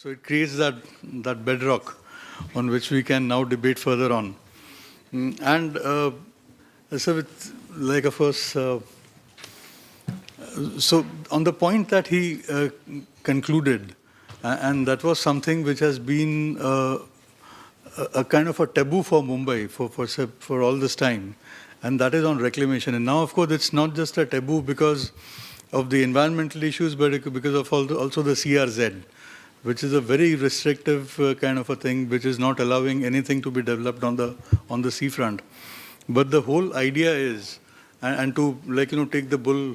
So it creates that bedrock on which we can now debate further on. And so with, like, of course, so on the point that he concluded, and that was something which has been a kind of a taboo for Mumbai for all this time, and that is on reclamation. And now, of course, it's not just a taboo because of the environmental issues, but because of also the CRZ, which is a very restrictive kind of a thing, which is not allowing anything to be developed on the seafront. But the whole idea is, and to take the bull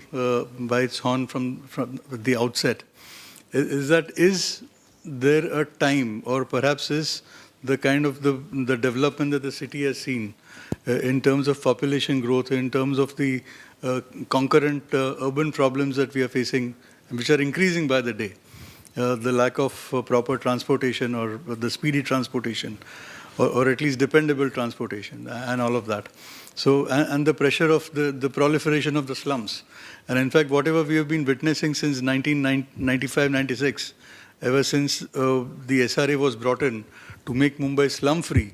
by its horn from the outset, is there a time, or perhaps is the kind of the development that the city has seen in terms of population growth, in terms of the concurrent urban problems that we are facing, which are increasing by the day. The lack of proper transportation, or the speedy transportation, or at least dependable transportation, and all of that. So, and the pressure of the proliferation of the slums. And in fact, whatever we have been witnessing since 1995-96, ever since the SRA was brought in to make Mumbai slum-free,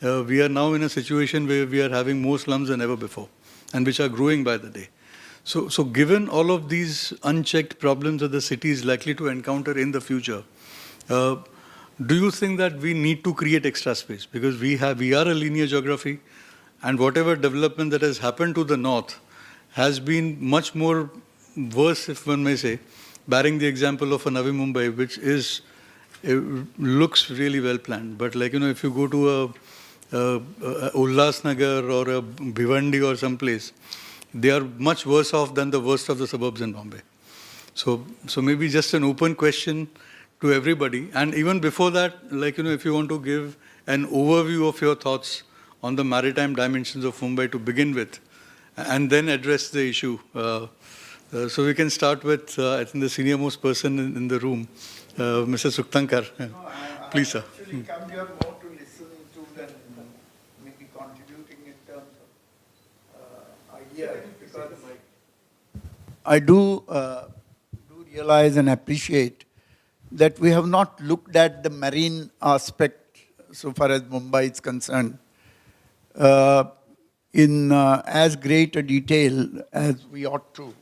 we are now in a situation where we are having more slums than ever before, and which are growing by the day. So given all of these unchecked problems that the city is likely to encounter in the future, do you think that we need to create extra space? Because we are a linear geography, and whatever development that has happened to the north has been much more worse, if one may say, barring the example of a Navi Mumbai, which looks really well planned. But if you go to a Ulhasnagar or a Bhiwandi or someplace, they are much worse off than the worst of the suburbs in Bombay. So maybe just an open question to everybody. And even before that, if you want to give an overview of your thoughts on the maritime dimensions of Mumbai to begin with, and then address the issue. So we can start with, I think, the senior most person in the room, Mr. Suktankar. Please, sir. Actually come here more to listen to than maybe contributing in terms of ideas, because I do realize and appreciate that we have not looked at the marine aspect so far as Mumbai is concerned in as great a detail as we ought to.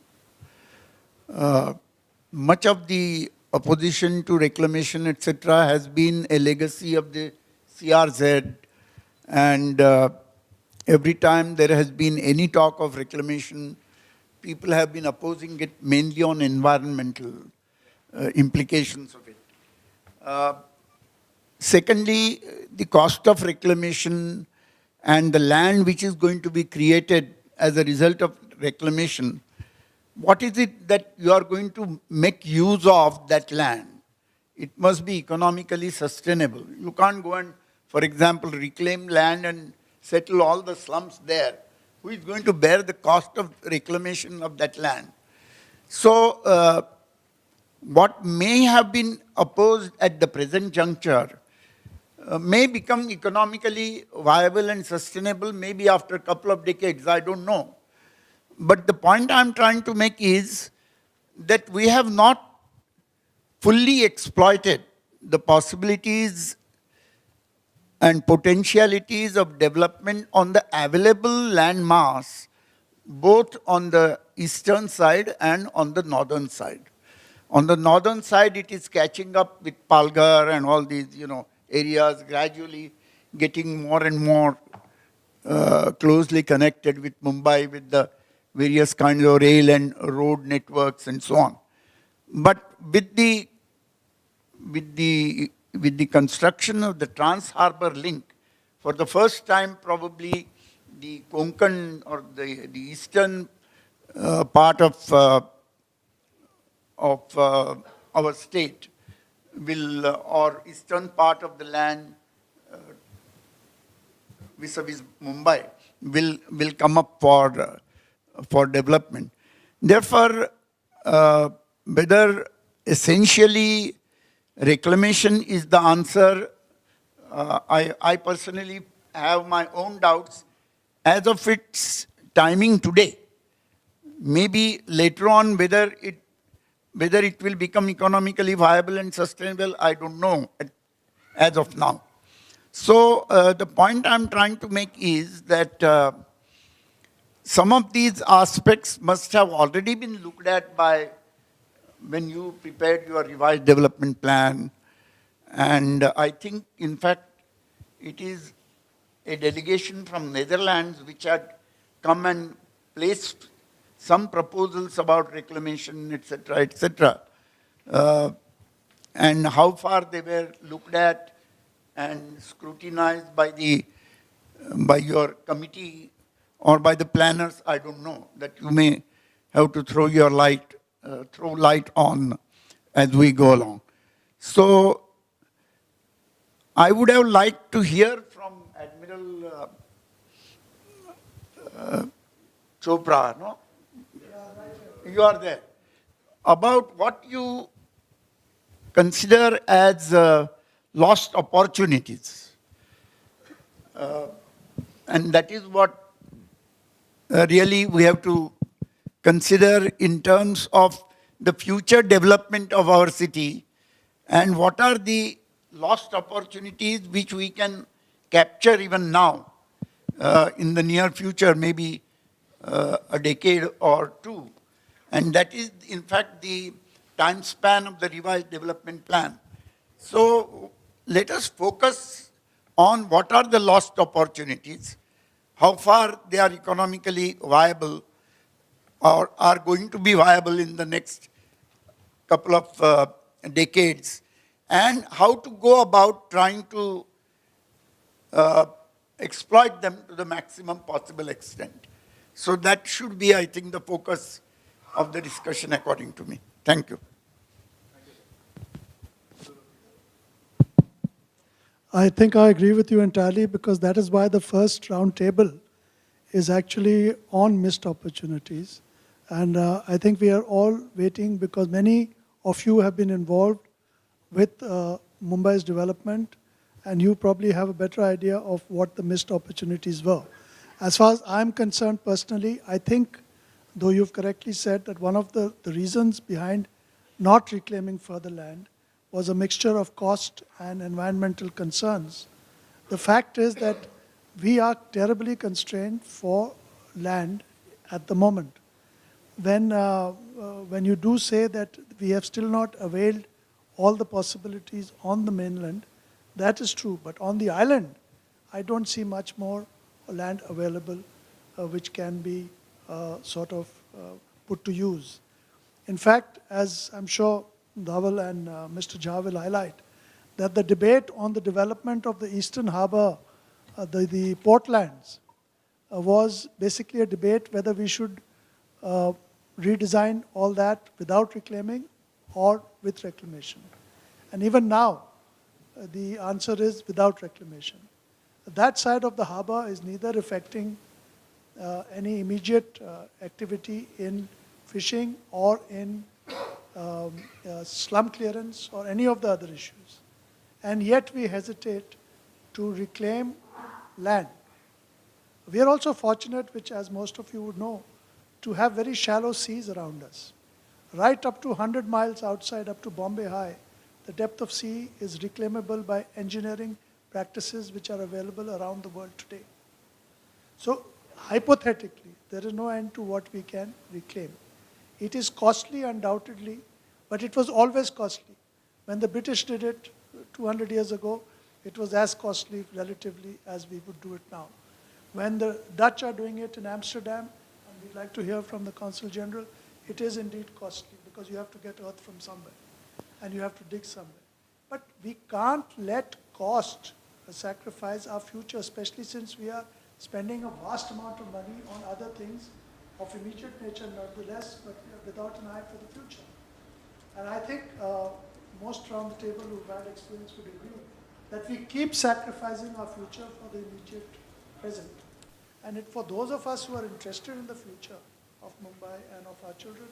Much of the opposition to reclamation, etc., has been a legacy of the CRZ, and every time there has been any talk of reclamation, people have been opposing it mainly on environmental implications of it. Secondly, the cost of reclamation and the land which is going to be created as a result of reclamation. What is it that you are going to make use of that land? It must be economically sustainable. You can't go and, for example, reclaim land and settle all the slums there. Who is going to bear the cost of reclamation of that land? So, what may have been opposed at the present juncture may become economically viable and sustainable maybe after a couple of decades, I don't know. But the point I'm trying to make is that we have not fully exploited the possibilities and potentialities of development on the available land mass, both on the eastern side and on the northern side. On the northern side, it is catching up with Palghar and all these, areas, gradually getting more and more closely connected with Mumbai, with the various kinds of rail and road networks and so on. But with the construction of the Trans-Harbour link, for the first time probably the Konkan, or the eastern part of our state will, or eastern part of the land vis-a-vis Mumbai will come up for development. Therefore, whether essentially reclamation is the answer, I personally have my own doubts as of its timing today. Maybe later on, whether it Whether it will become economically viable and sustainable, I don't know as of now. So the point I'm trying to make is that some of these aspects must have already been looked at by when you prepared your revised development plan. And I think, in fact, it is a delegation from Netherlands which had come and placed some proposals about reclamation, etc., etc., and how far they were looked at and scrutinized by your committee or by the planners, I don't know. That you may have to throw light on as we go along. So I would have liked to hear from Admiral Chopra, no? You are there. About what you consider as lost opportunities. And that is what really we have to consider in terms of the future development of our city, and what are the lost opportunities which we can capture even now in the near future, maybe a decade or two. And that is, in fact, the time span of the revised development plan. So let us focus on what are the lost opportunities, how far they are economically viable or are going to be viable in the next couple of decades, and how to go about trying to exploit them to the maximum possible extent. So that should be, I think, the focus of the discussion according to me. Thank you. I think I agree with you entirely, because that is why the first round table is actually on missed opportunities. And I think we are all waiting, because many of you have been involved with Mumbai's development, and you probably have a better idea of what the missed opportunities were. As far as I'm concerned personally, I think, though you've correctly said that one of the reasons behind not reclaiming further land was a mixture of cost and environmental concerns. The fact is that we are terribly constrained for land at the moment. When you do say that we have still not availed all the possibilities on the mainland, that is true. But on the island, I don't see much more land available which can be put to use. In fact, as I'm sure Dhaval and Mr. Jha will highlight, that the debate on the development of the Eastern Harbour, the portlands, was basically a debate whether we should redesign all that without reclaiming or with reclamation. And even now, the answer is without reclamation. That side of the harbour is neither affecting any immediate activity in fishing or in slum clearance or any of the other issues. And yet we hesitate to reclaim land. We are also fortunate, which as most of you would know, to have very shallow seas around us. Right up to 100 miles outside, up to Bombay High, the depth of sea is reclaimable by engineering practices which are available around the world today. So hypothetically, there is no end to what we can reclaim. It is costly, undoubtedly, but it was always costly. When the British did it 200 years ago, it was as costly relatively as we would do it now. When the Dutch are doing it in Amsterdam, and we'd like to hear from the Consul General, it is indeed costly because you have to get earth from somewhere and you have to dig somewhere. But we can't let cost sacrifice our future, especially since we are spending a vast amount of money on other things of immediate nature, nevertheless, but without an eye for the future. And I think most around the table who've had experience would agree that we keep sacrificing our future for the immediate present. And for those of us who are interested in the future of Mumbai and of our children,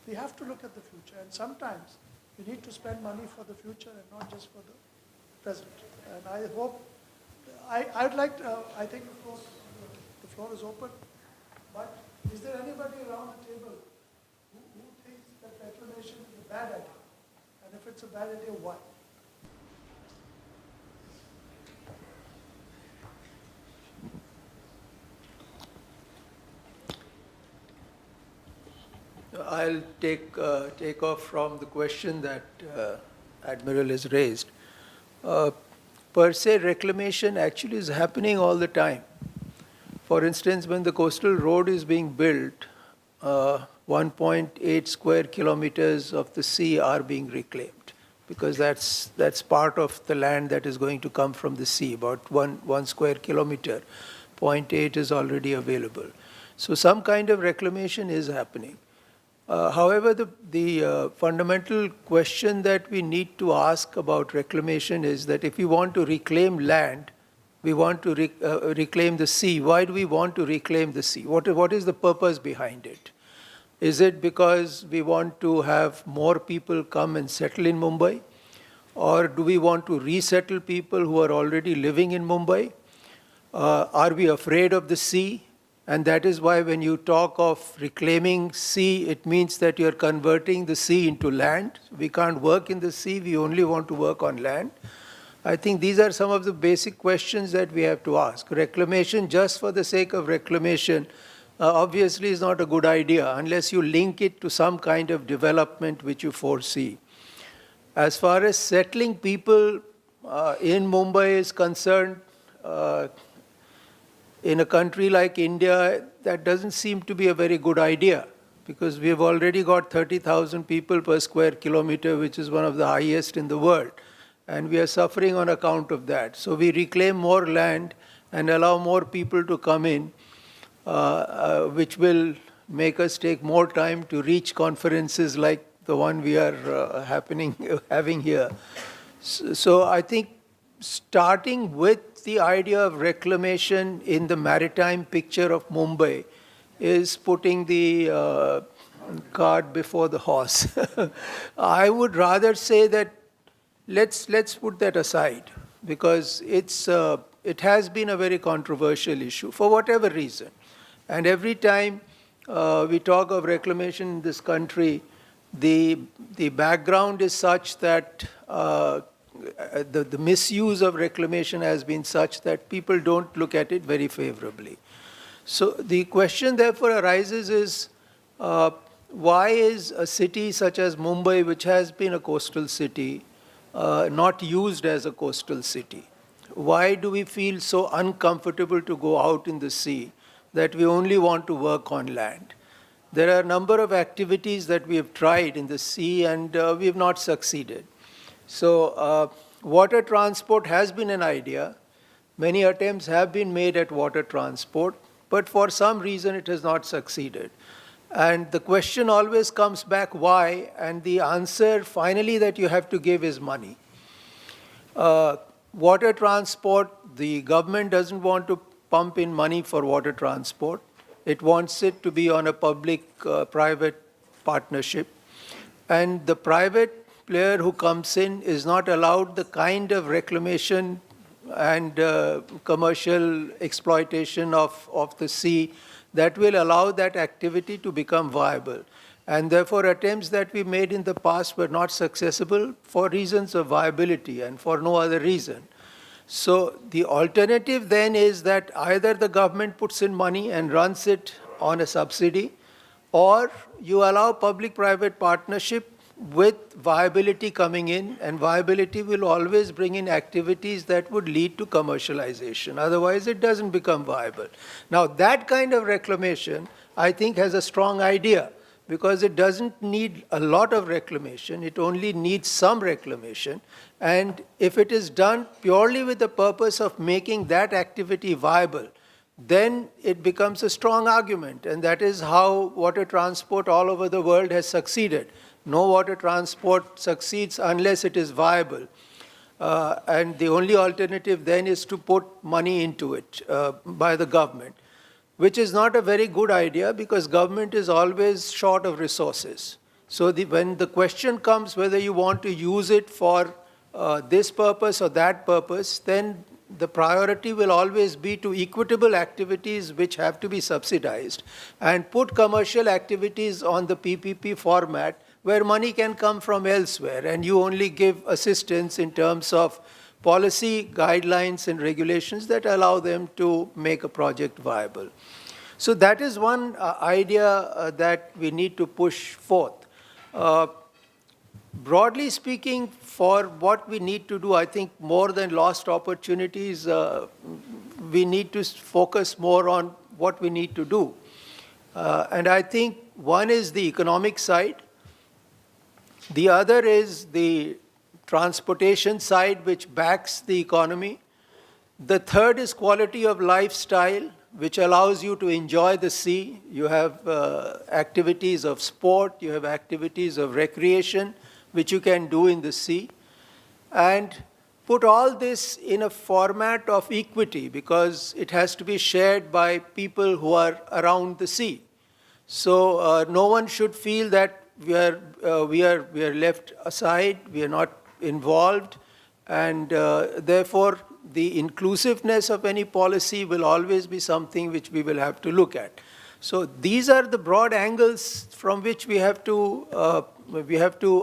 we have to look at the future. And sometimes we need to spend money for the future and not just for the present. And I hope, I'd like to, I think, of course, the floor is open, but is there anybody around the table who thinks that reclamation is a bad idea? And if it's a bad idea, why? I'll take off from the question that Admiral has raised. Per se, reclamation actually is happening all the time. For instance, when the coastal road is being built, 1.8 square kilometers of the sea are being reclaimed because that's part of the land that is going to come from the sea. About one square kilometer, 0.8 is already available. So some kind of reclamation is happening. However, the fundamental question that we need to ask about reclamation is that if we want to reclaim land, we want to reclaim the sea. Why do we want to reclaim the sea? What is the purpose behind it? Is it because we want to have more people come and settle in Mumbai? Or do we want to resettle people who are already living in Mumbai? Are we afraid of the sea? And that is why when you talk of reclaiming sea, it means that you're converting the sea into land. We can't work in the sea, we only want to work on land. I think these are some of the basic questions that we have to ask. Reclamation just for the sake of reclamation obviously is not a good idea unless you link it to some kind of development which you foresee. As far as settling people in Mumbai is concerned, in a country like India, that doesn't seem to be a very good idea because we've already got 30,000 people per square kilometer, which is one of the highest in the world. And we are suffering on account of that. So we reclaim more land and allow more people to come in, which will make us take more time to reach conferences like the one we are having here. So I think starting with the idea of reclamation in the maritime picture of Mumbai is putting the cart before the horse. I would rather say that let's put that aside because it has been a very controversial issue for whatever reason. And every time we talk of reclamation in this country, the background is such that the misuse of reclamation has been such that people don't look at it very favorably. So the question therefore arises is, why is a city such as Mumbai, which has been a coastal city, not used as a coastal city? Why do we feel so uncomfortable to go out in the sea that we only want to work on land? There are a number of activities that we have tried in the sea and we have not succeeded. So water transport has been an idea. Many attempts have been made at water transport, but for some reason it has not succeeded. And the question always comes back, why? And the answer finally that you have to give is money. Water transport, the government doesn't want to pump in money for water transport. It wants it to be on a public-private partnership. And the private player who comes in is not allowed the kind of reclamation and commercial exploitation of the sea that will allow that activity to become viable. And therefore, attempts that we made in the past were not successful for reasons of viability and for no other reason. So the alternative then is that either the government puts in money and runs it on a subsidy, or you allow public-private partnership with viability coming in, and viability will always bring in activities that would lead to commercialization. Otherwise, it doesn't become viable. Now, that kind of reclamation, I think, has a strong idea because it doesn't need a lot of reclamation. It only needs some reclamation. And if it is done purely with the purpose of making that activity viable, then it becomes a strong argument. And that is how water transport all over the world has succeeded. No water transport succeeds unless it is viable. And the only alternative then is to put money into it by the government, which is not a very good idea because government is always short of resources. So when the question comes whether you want to use it for this purpose or that purpose, then the priority will always be to equitable activities which have to be subsidized and put commercial activities on the PPP format where money can come from elsewhere, and you only give assistance in terms of policy, guidelines, and regulations that allow them to make a project viable. So that is one idea that we need to push forth. Broadly speaking, for what we need to do, I think more than lost opportunities, we need to focus more on what we need to do. And I think one is the economic side. The other is the transportation side, which backs the economy. The third is quality of lifestyle, which allows you to enjoy the sea. You have activities of sport, you have activities of recreation, which you can do in the sea. And put all this in a format of equity, because it has to be shared by people who are around the sea. So no one should feel that we are left aside, we are not involved, and therefore the inclusiveness of any policy will always be something which we will have to look at. So these are the broad angles from which we have to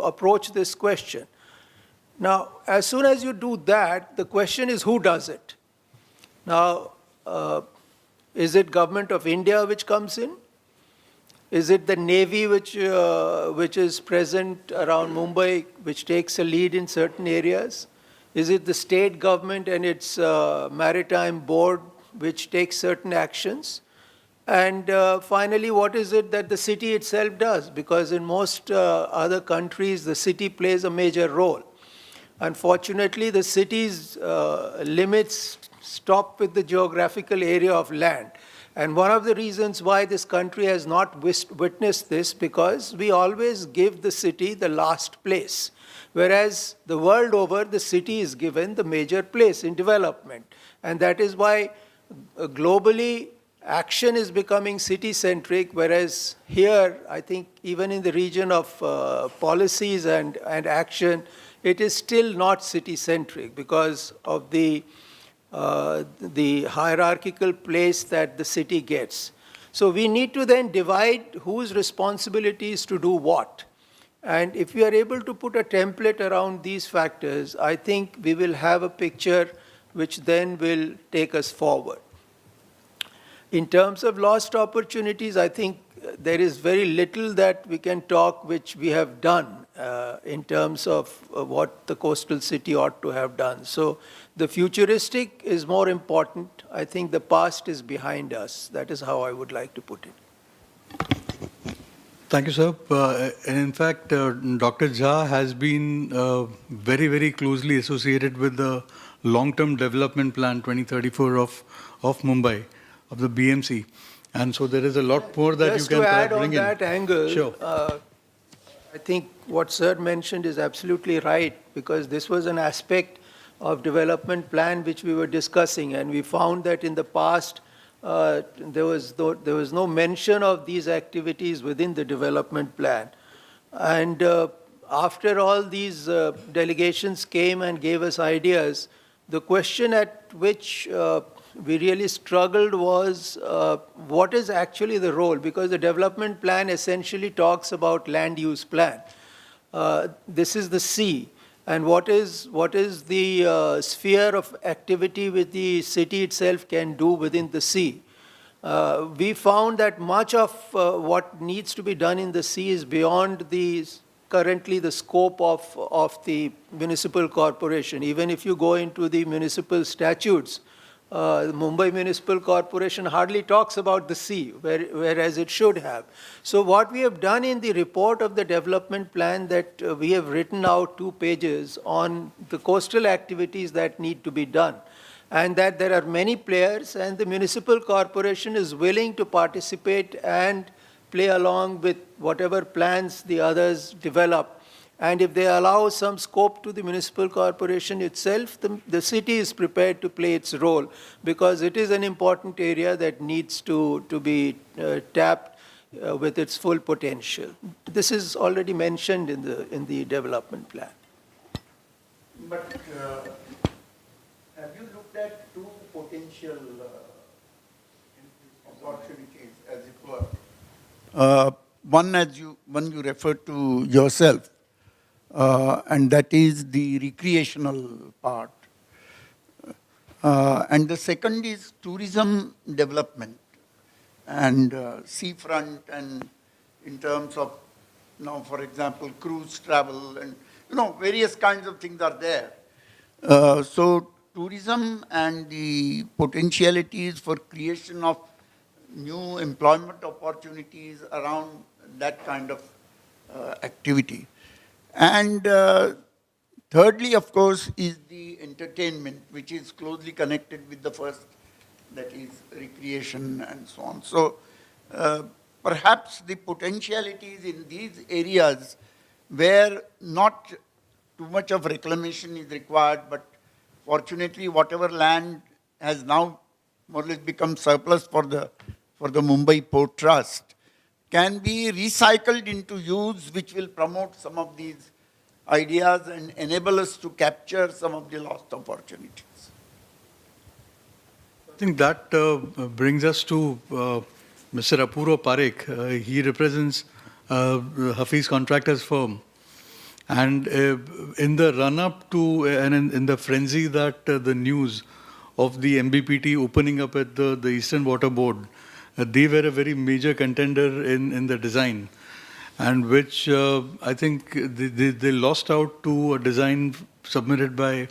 approach this question. Now, as soon as you do that, the question is who does it? Now, is it Government of India which comes in? Is it the Navy which is present around Mumbai, which takes a lead in certain areas? Is it the state government and its maritime board which takes certain actions? And finally, what is it that the city itself does? Because in most other countries, the city plays a major role. Unfortunately, the city's limits stop with the geographical area of land. And one of the reasons why this country has not witnessed this, because we always give the city the last place. Whereas the world over, the city is given the major place in development. And that is why globally, action is becoming city-centric, whereas here, I think even in the region of policies and action, it is still not city-centric because of the hierarchical place that the city gets. So we need to then divide whose responsibility is to do what. And if we are able to put a template around these factors, I think we will have a picture which then will take us forward. In terms of lost opportunities, I think there is very little that we can talk which we have done in terms of what the coastal city ought to have done. So the futuristic is more important. I think the past is behind us. That is how I would like to put it. Thank you, sir. And in fact, Dr. Jha has been very, very closely associated with the long-term development plan 2034 of Mumbai, of the BMC. And so there is a lot more that Just you can to add bring on in. that angle, Sure. I think what sir mentioned is absolutely right, because this was an aspect of development plan which we were discussing, and we found that in the past there was no mention of these activities within the development plan. And after all these delegations came and gave us ideas, the question at which we really struggled was what is actually the role, because the development plan essentially talks about land use plan. This is the sea. And what is the sphere of activity which the city itself can do within the sea? We found that much of what needs to be done in the sea is beyond currently the scope of the municipal corporation. Even if you go into the municipal statutes, the Mumbai Municipal Corporation hardly talks about the sea, whereas it should have. So what we have done in the report of the development plan, that we have written out 2 pages on the coastal activities that need to be done, and that there are many players, and the municipal corporation is willing to participate and play along with whatever plans the others develop. And if they allow some scope to the municipal corporation itself, the city is prepared to play its role, because it is an important area that needs to be tapped with its full potential. This is already mentioned in the development plan. But have you looked at 2 potential opportunities, as it were? one you referred to yourself, and that is the recreational part. And the second is tourism development and seafront, and in terms of, for example, cruise travel and, various kinds of things are there. So tourism and the potentialities for creation of new employment opportunities around that kind of activity. And thirdly, of course, is the entertainment, which is closely connected with the first, that is recreation and so on. So perhaps the potentialities in these areas where not too much of reclamation is required, but fortunately whatever land has now more or less become surplus for the Mumbai Port Trust can be recycled into use, which will promote some of these ideas and enable us to capture some of the lost opportunities. I think that brings us to Mr. Apurva Parekh. He represents Hafiz Contractors firm. And in the run-up to, and in the frenzy that the news of the MBPT opening up at the Eastern Water Board, they were a very major contender in the design, and which I think they lost out to a design submitted by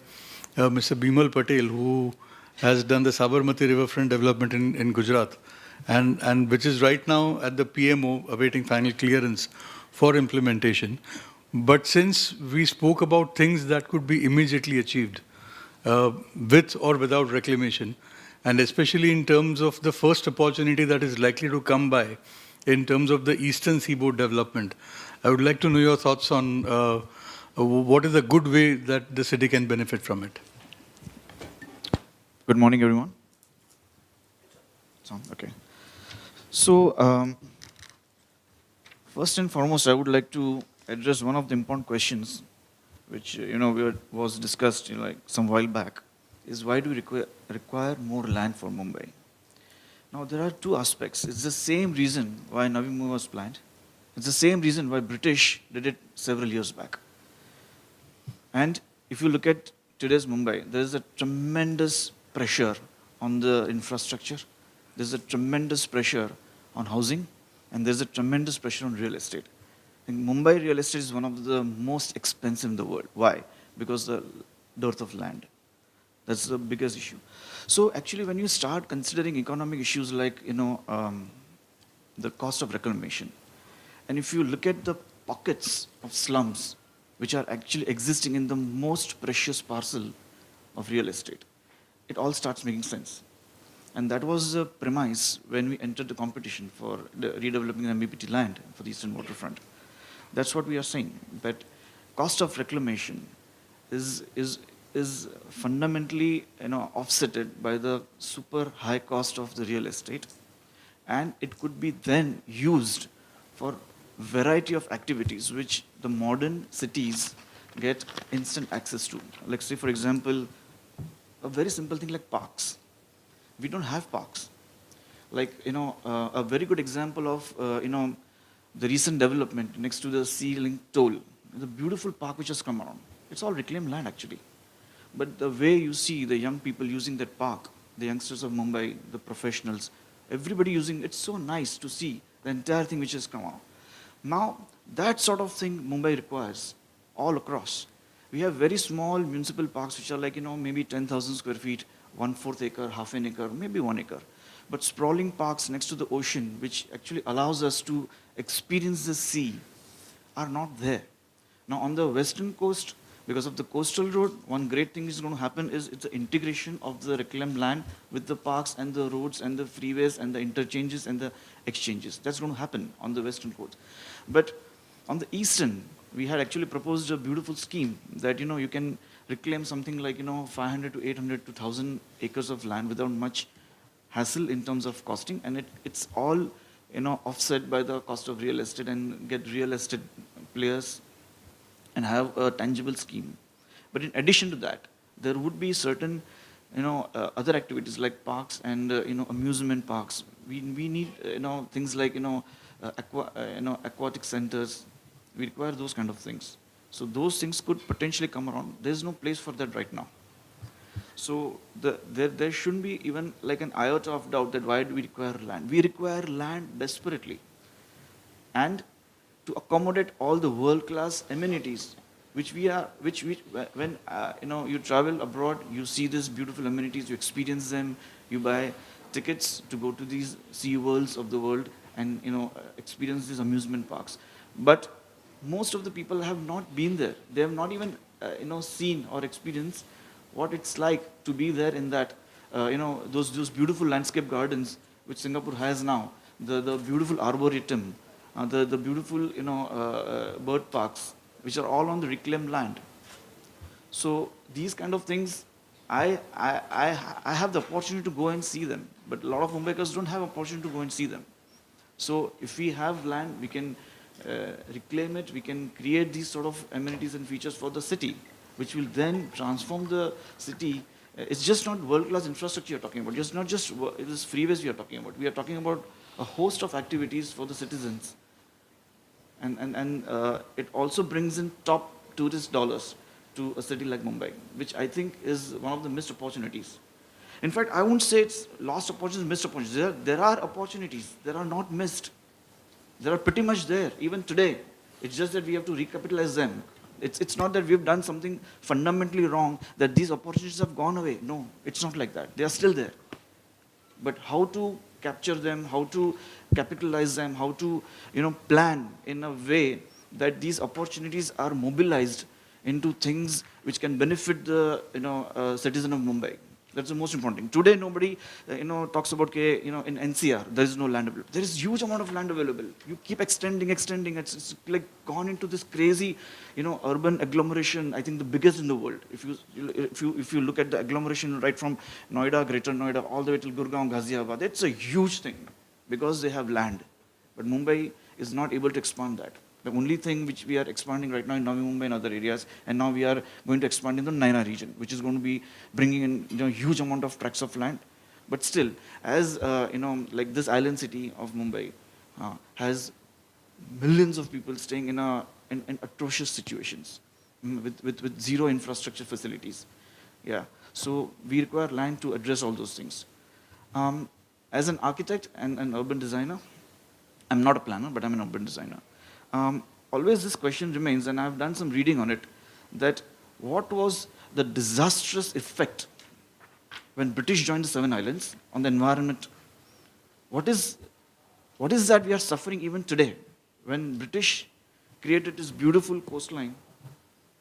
Mr. Bimal Patel, who has done the Sabarmati riverfront development in Gujarat, and which is right now at the PMO awaiting final clearance for implementation. But since we spoke about things that could be immediately achieved with or without reclamation, and especially in terms of the first opportunity that is likely to come by in terms of the eastern seaboard development, I would like to know your thoughts on what is a good way that the city can benefit from it. Good morning, everyone. Okay. So, first and foremost, I would like to address one of the important questions, which was discussed like some while back, is why do we require more land for Mumbai? Now, there are two aspects. It's the same reason why Navi Mumbai was planned. It's the same reason why British did it several years back. And if you look at today's Mumbai, there is a tremendous pressure on the infrastructure. There's a tremendous pressure on housing, and there's a tremendous pressure on real estate. I think Mumbai real estate is one of the most expensive in the world. Why? Because the dearth of land. That's the biggest issue. So actually, when you start considering economic issues like, the cost of reclamation, and if you look at the pockets of slums which are actually existing in the most precious parcel of real estate, it all starts making sense. And that was the premise when we entered the competition for redeveloping the MBPT land for the Eastern Waterfront. That's what we are saying, that cost of reclamation is fundamentally offsetted by the super high cost of the real estate, and it could be then used for variety of activities which the modern cities get instant access to. Like say, for example, a very simple thing like parks. We don't have parks. Like, a very good example of, the recent development next to the Sea Link toll, the beautiful park which has come around. It's all reclaimed land actually. But the way you see the young people using that park, the youngsters of Mumbai, the professionals, everybody using, it's so nice to see the entire thing which has come out. Now, that sort of thing Mumbai requires all across. We have very small municipal parks which are like, maybe 10,000 square feet, 1/4 acre, half an acre, maybe 1 acre. But sprawling parks next to the ocean, which actually allows us to experience the sea, are not there. Now, on the western coast, because of the coastal road, one great thing is going to happen is it's the integration of the reclaimed land with the parks and the roads and the freeways and the interchanges and the exchanges. That's going to happen on the western coast. But on the eastern, we had actually proposed a beautiful scheme that, you can reclaim something like, 500 to 800 to 1,000 acres of land without much hassle in terms of costing, and it's all, offset by the cost of real estate, and get real estate players and have a tangible scheme. But in addition to that, there would be certain, other activities like parks and, amusement parks. We need, things like, aquatic centers. We require those kind of things. So those things could potentially come around. There's no place for that right now. So there shouldn't be even like an iota of doubt that why do we require land? We require land desperately. And to accommodate all the world-class amenities, which when you travel abroad, you see these beautiful amenities, you experience them, you buy tickets to go to these sea worlds of the world and experience these amusement parks. But most of the people have not been there. They have not even seen or experienced what it's like to be there in that those beautiful landscape gardens which Singapore has now, the beautiful arboretum, the beautiful bird parks, which are all on the reclaimed land. So these kind of things, I have the opportunity to go and see them, but a lot of Mumbaikars don't have opportunity to go and see them. So if we have land, we can reclaim it, we can create these sort of amenities and features for the city, which will then transform the city. It's just not world-class infrastructure you're talking about. It's not just this freeways we are talking about. We are talking about a host of activities for the citizens. And it also brings in top tourist dollars to a city like Mumbai, which I think is one of the missed opportunities. In fact, I won't say it's lost opportunities, missed opportunities. There are opportunities. There are not missed. They are pretty much there, even today. It's just that we have to recapitalize them. It's not that we've done something fundamentally wrong, that these opportunities have gone away. No, it's not like that. They are still there. But how to capture them, how to capitalize them, how to plan in a way that these opportunities are mobilized into things which can benefit the citizen of Mumbai. That's the most important thing. Today nobody talks about in NCR there is no land available. There is huge amount of land available. You keep extending. It's like gone into this crazy urban agglomeration. I think the biggest in the world. If you look at the agglomeration right from Noida, Greater Noida, all the way till Gurgaon, Ghaziabad, it's a huge thing because they have land. But Mumbai is not able to expand that. The only thing which we are expanding right now in Navi Mumbai and other areas, and now we are going to expand in the Naina region, which is going to be bringing in huge amount of tracts of land. But still, as like this island city of Mumbai has millions of people staying in atrocious situations with zero infrastructure facilities. Yeah, so we require land to address all those things. As an architect and an urban designer, I'm not a planner, but I'm an urban designer. Always this question remains, and I've done some reading on it, that what was the disastrous effect when British joined the Seven Islands on the environment? What is that we are suffering even today when British created this beautiful coastline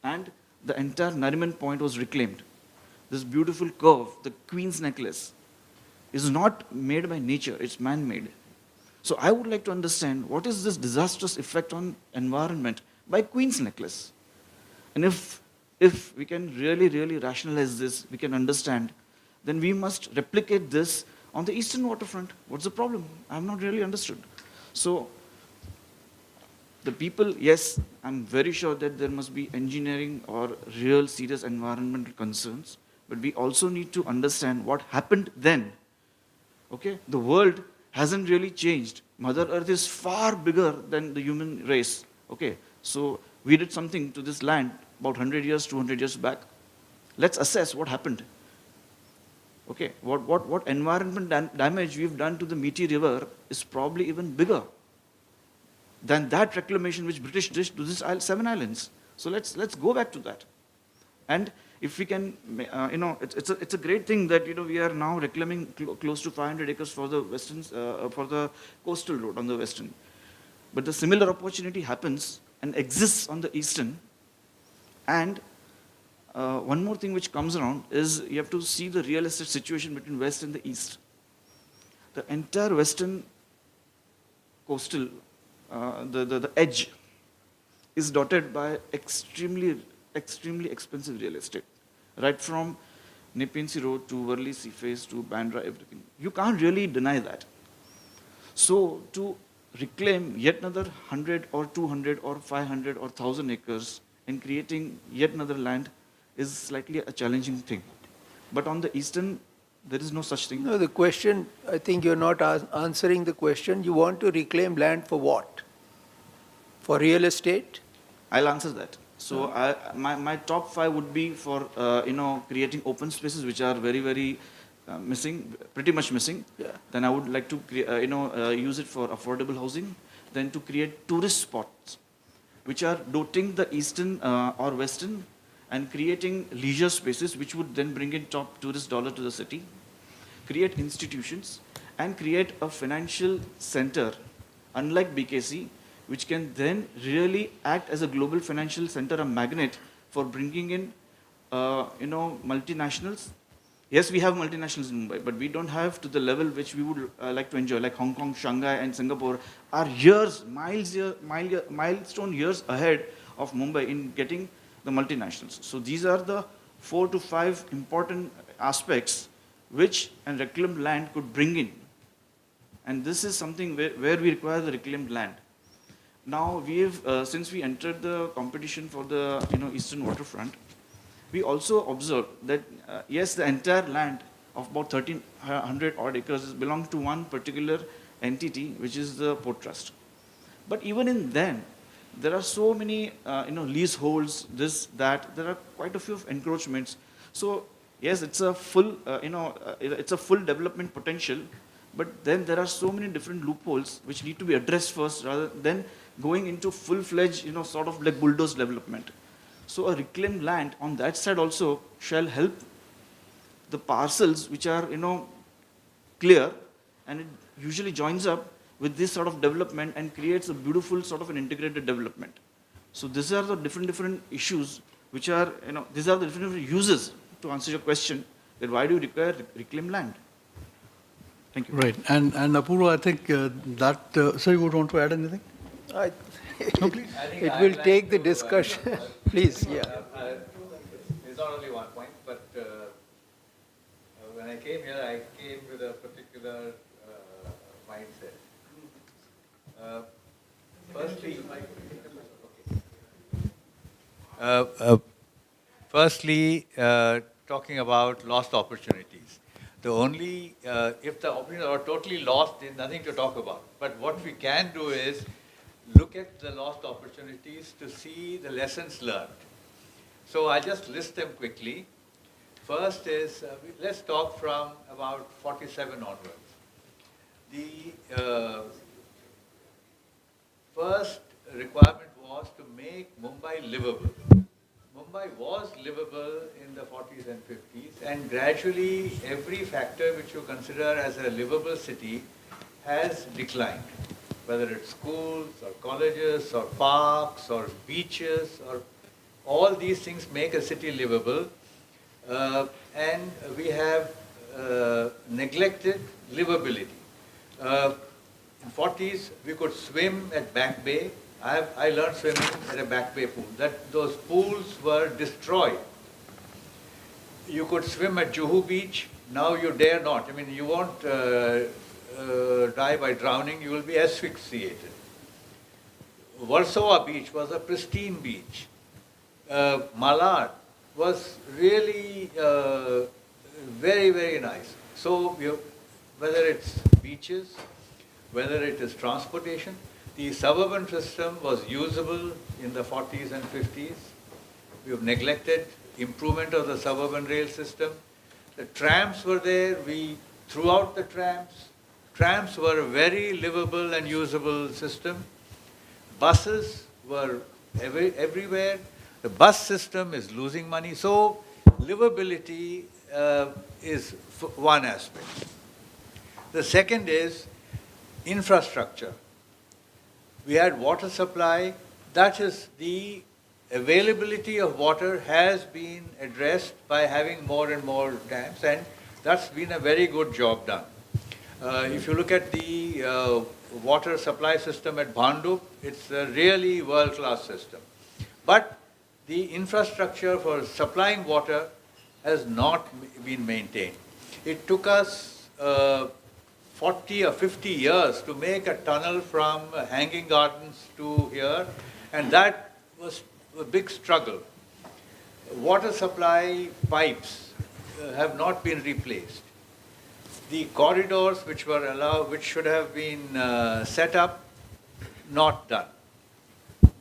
and the entire Nariman Point was reclaimed? This beautiful curve, the Queen's Necklace, is not made by nature, it's man-made. So I would like to understand what is this disastrous effect on environment by Queen's Necklace. And if we can really rationalize this, we can understand, then we must replicate this on the eastern waterfront. What's the problem? I have not really understood. So the people, yes, I'm very sure that there must be engineering or real serious environmental concerns, but we also need to understand what happened then. Okay, the world hasn't really changed. Mother Earth is far bigger than the human race. Okay, so we did something to this land about 100 years, 200 years back. Let's assess what happened. Okay, what environment damage we've done to the Meठी River is probably even bigger than that reclamation which British did to these Seven Islands. So let's go back to that. And if we can, it's a great thing that we are now reclaiming close to 500 acres for the western, for the coastal road on the western. But the similar opportunity happens and exists on the eastern. And one more thing which comes around is you have to see the real estate situation between west and the east. The entire western coastal, the edge, is dotted by extremely expensive real estate. Right from Nepean Sea Road to Worli Sea Face to Bandra, everything. You can't really deny that. So to reclaim yet another 100 or 200 or 500 or 1,000 acres and creating yet another land is slightly a challenging thing. But on the eastern There is no such thing. No, the question, I think you're not answering the question. You want to reclaim land for what? For real estate? I'll answer that. So my top 5 would be for creating open spaces which are very missing, pretty much missing. Yeah. Then I would like to use it for affordable housing. Then to create tourist spots which are doting the eastern or western and creating leisure spaces which would then bring in top tourist dollar to the city. Create institutions and create a financial center, unlike BKC, which can then really act as a global financial center, a magnet for bringing in, multinationals. Yes, we have multinationals in Mumbai, but we don't have to the level which we would like to enjoy, like Hong Kong, Shanghai, and Singapore are milestone years ahead of Mumbai in getting the multinationals. So these are the 4 to 5 important aspects which a reclaimed land could bring in. And this is something where we require the reclaimed land. Now, since we entered the competition for the eastern waterfront, we also observed that, yes, the entire land of about 1,300 odd acres belongs to one particular entity, which is the Port Trust. But even in them, there are so many leaseholds, this, that, there are quite a few encroachments. So, yes, it's a full, it's a full development potential, but then there are so many different loopholes which need to be addressed first rather than going into full-fledged, sort of like bulldoze development. So a reclaimed land on that side also shall help the parcels which are, clear, and it usually joins up with this sort of development and creates a beautiful sort of an integrated development. So these are the different issues which are, these are the different uses to answer your question that why do you require reclaimed land? Thank you. Right. And Apurva, I think so you would want to add anything? It will take the discussion. Please, yeah. There's not only one point, but when I came here, I came with a particular mindset. Firstly, talking about lost opportunities. The only, if the opportunities are totally lost, there's nothing to talk about. But what we can do is look at the lost opportunities to see the lessons learned. So I'll just list them quickly. First is, let's talk from about 47 onwards. The first requirement was to make Mumbai livable. Mumbai was livable in the 40s and 50s, and gradually every factor which you consider as a livable city has declined, whether it's schools or colleges or parks or beaches, or all these things make a city livable, and we have neglected livability. In 40s, we could swim at Back Bay. I learned swimming at a Back Bay pool. Those pools were destroyed. You could swim at Juhu Beach. Now you dare not. I mean, you won't die by drowning. You will be asphyxiated. Warsaw Beach was a pristine beach. Malad was really very, very nice. So whether it's beaches, whether it is transportation, the suburban system was usable in the 40s and 50s. We have neglected improvement of the suburban rail system. The trams were there. We threw out the trams. Trams were a very livable and usable system. Buses were everywhere. The bus system is losing money. So livability is one aspect. The second is infrastructure. We had water supply. That is, the availability of water has been addressed by having more and more dams, and that's been a very good job done. If you look at the water supply system at Bhandup, it's a really world-class system. But the infrastructure for supplying water has not been maintained. It took us 40 or 50 years to make a tunnel from Hanging Gardens to here, and that was a big struggle. Water supply pipes have not been replaced. the corridors which were allowed, which should have been set up, not done.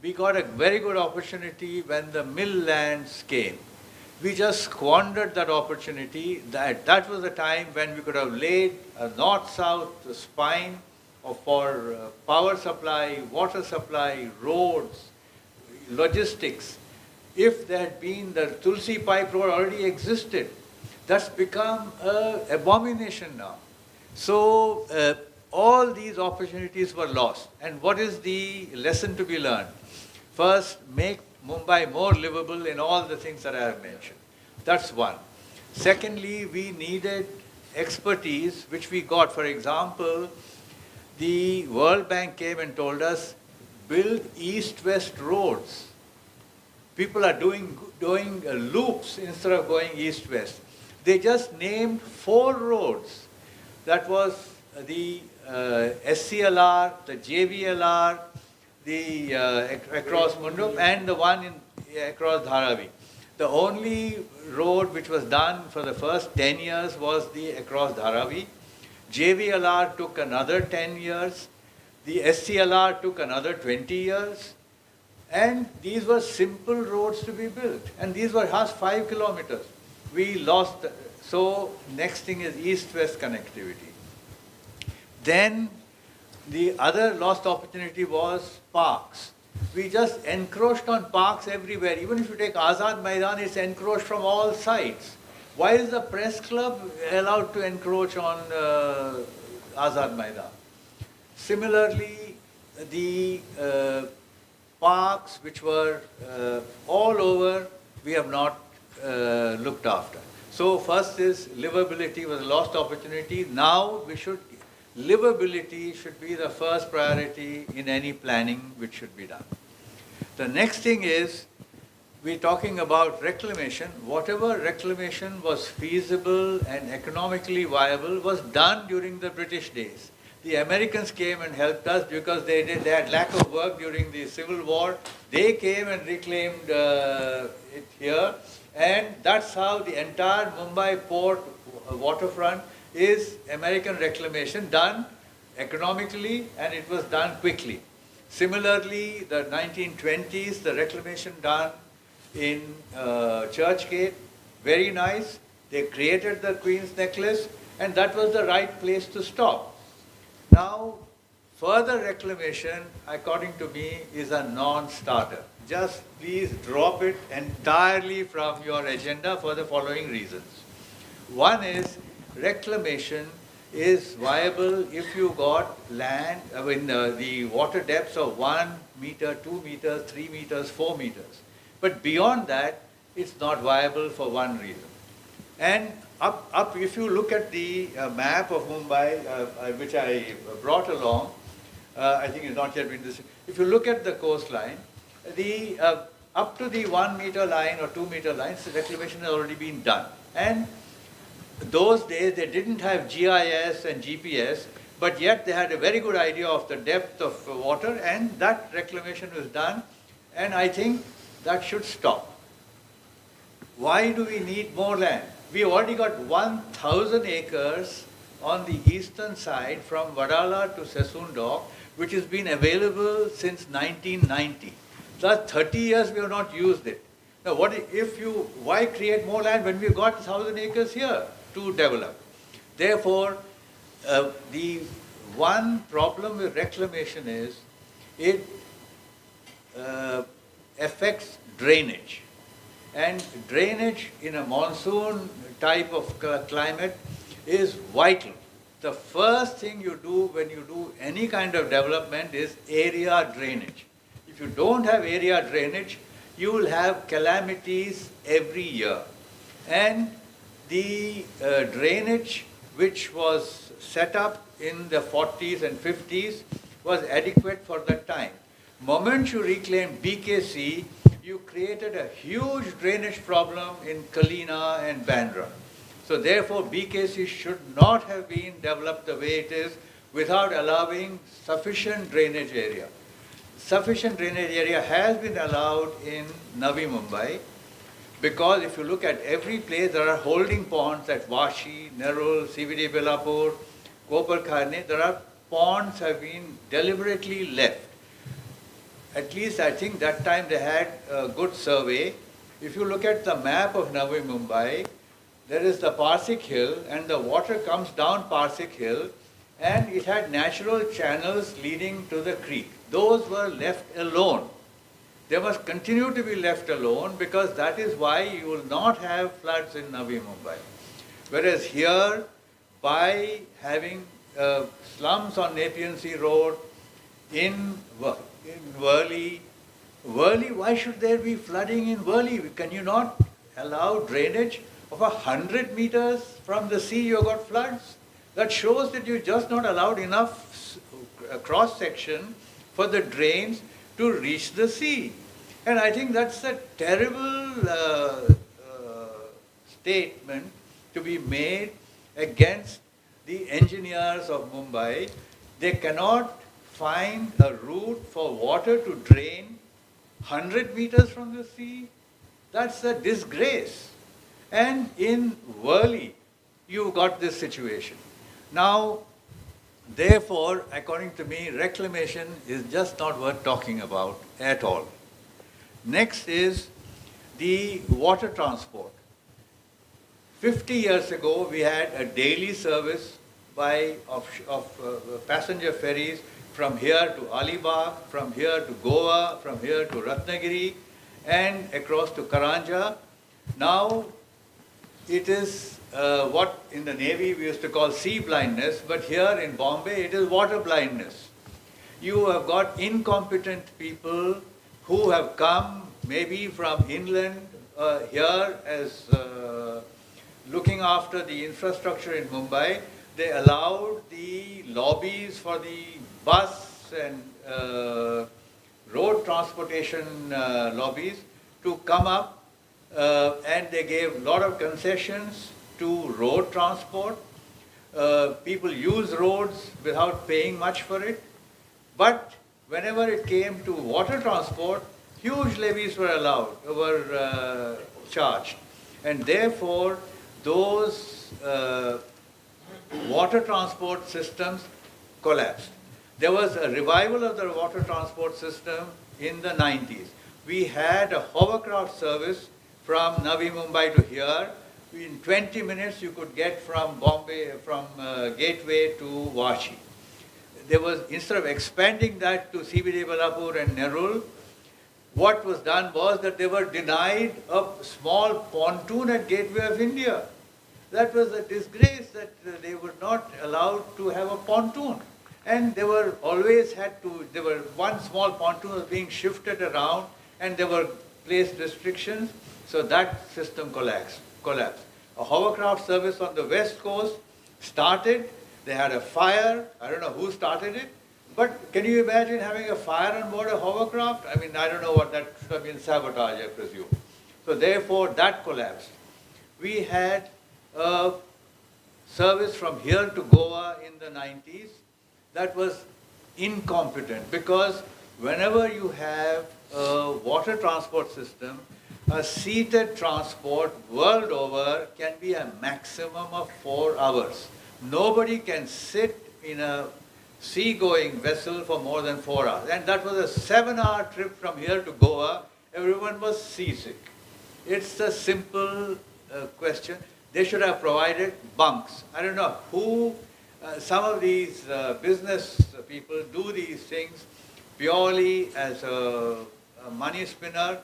We got a very good opportunity when the mill lands came. We just squandered that opportunity. That was the time when we could have laid a north-south spine for power supply, water supply, roads, logistics. If there had been the Tulsi Pipe Road already existed, that's become an abomination now. So all these opportunities were lost. And what is the lesson to be learned? First, make Mumbai more livable in all the things that I have mentioned. That's one. Secondly, we needed expertise, which we got. For example, the World Bank came and told us, build east-west roads. People are doing loops instead of going east-west. They just named 4 roads. That was the SCLR, the JVLR, the across Mundum, and the one across Dharavi. The only road which was done for the first 10 years was the across Dharavi. JVLR took another 10 years. The SCLR took another 20 years. And these were simple roads to be built. And these were just 5 kilometers. We lost. So next thing is east-west connectivity. Then the other lost opportunity was parks. We just encroached on parks everywhere. Even if you take Azad Maidan, it's encroached from all sides. Why is the press club allowed to encroach on Azad Maidan? Similarly, the parks which were all over, we have not looked after. So first is livability was a lost opportunity. Now livability should be the first priority in any planning which should be done. The next thing is, we're talking about reclamation. Whatever reclamation was feasible and economically viable was done during the British days. The Americans came and helped us because they had lack of work during the Civil War. They came and reclaimed it here. And that's how the entire Mumbai port waterfront is American reclamation done economically, and it was done quickly. Similarly, the 1920s, the reclamation done in Churchgate, very nice. They created the Queen's Necklace, and that was the right place to stop. Now, further reclamation, according to me, is a non-starter. Just please drop it entirely from your agenda for the following reasons. One is, reclamation is viable if you got land, the water depths of 1 meter, 2 meters, 3 meters, 4 meters. But beyond that, it's not viable for one reason. And up, if you look at the map of Mumbai, which I brought along, I think it's not yet been this. If you look at the coastline, up to the 1 meter line or 2 meter lines, the reclamation has already been done. And those days, they didn't have GIS and GPS, but yet they had a very good idea of the depth of water, and that reclamation was done, and I think that should stop. Why do we need more land? We already got 1,000 acres on the eastern side from Vadala to Sassoon Dock, which has been available since 1990. Last 30 years we have not used it. Now, why create more land when we've got 1,000 acres here to develop? Therefore, the one problem with reclamation is it affects drainage. And drainage in a monsoon type of climate is vital. The first thing you do when you do any kind of development is area drainage. If you don't have area drainage, you will have calamities every year. And the drainage which was set up in the 40s and 50s was adequate for that time. Moment you reclaimed BKC, you created a huge drainage problem in Kalina and Bandra. So therefore, BKC should not have been developed the way it is without allowing sufficient drainage area. Sufficient drainage area has been allowed in Navi Mumbai, Because if you look at every place, there are holding ponds at Vashi, Nerul, CVD Belapur, Koparkhane. There are ponds have been deliberately left. At least I think that time they had a good survey. If you look at the map of Navi Mumbai, there is the Parsik Hill and the water comes down Parsik Hill and it had natural channels leading to the creek. Those were left alone. They must continue to be left alone because that is why you will not have floods in Navi Mumbai. Whereas here, by having slums on Nepean Sea Road, in Worli, why should there be flooding in Worli? Can you not allow drainage of 100 meters from the sea? You got floods. That shows that you just not allowed enough cross section for the drains to reach the sea. And I think that's a terrible statement to be made against the engineers of Mumbai. They cannot find a route for water to drain 100 meters from the sea. That's a disgrace. And in Worli, you've got this situation. Now, therefore, according to me, reclamation is just not worth talking about at all. Next is the water transport. 50 years ago, we had a daily service of passenger ferries from here to Alibag, from here to Goa, from here to Ratnagiri, and across to Karanja. Now, it is what in the Navy we used to call sea blindness, but here in Bombay it is water blindness. You have got incompetent people who have come maybe from inland here as looking after the infrastructure in Mumbai. They allowed the lobbies for the bus and road transportation lobbies to come up and they gave a lot of concessions to road transport. People use roads without paying much for it. But whenever it came to water transport, huge levies were charged. And therefore, those water transport systems collapsed. There was a revival of the water transport system in the 90s. We had a hovercraft service from Navi Mumbai to here. In 20 minutes, you could get from Bombay, from Gateway to Vashi. There was, instead of expanding that to CBD Balapur and Nerul, what was done was that they were denied a small pontoon at Gateway of India. That was a disgrace that they were not allowed to have a pontoon. And they were always there were one small pontoon was being shifted around and there were placed restrictions. So that system collapsed. A hovercraft service on the west coast started. They had a fire. I don't know who started it. But can you imagine having a fire on board a hovercraft? I mean, I don't know what that should have been, sabotage, I presume. So therefore, that collapsed. We had a service from here to Goa in the 90s that was incompetent because whenever you have a water transport system, a seated transport world over can be a maximum of 4 hours. Nobody can sit in a sea-going vessel for more than 4 hours. And that was a 7-hour trip from here to Goa. Everyone was seasick. It's a simple question. They should have provided bunks. I don't know who, some of these business people do these things purely as a money spinner,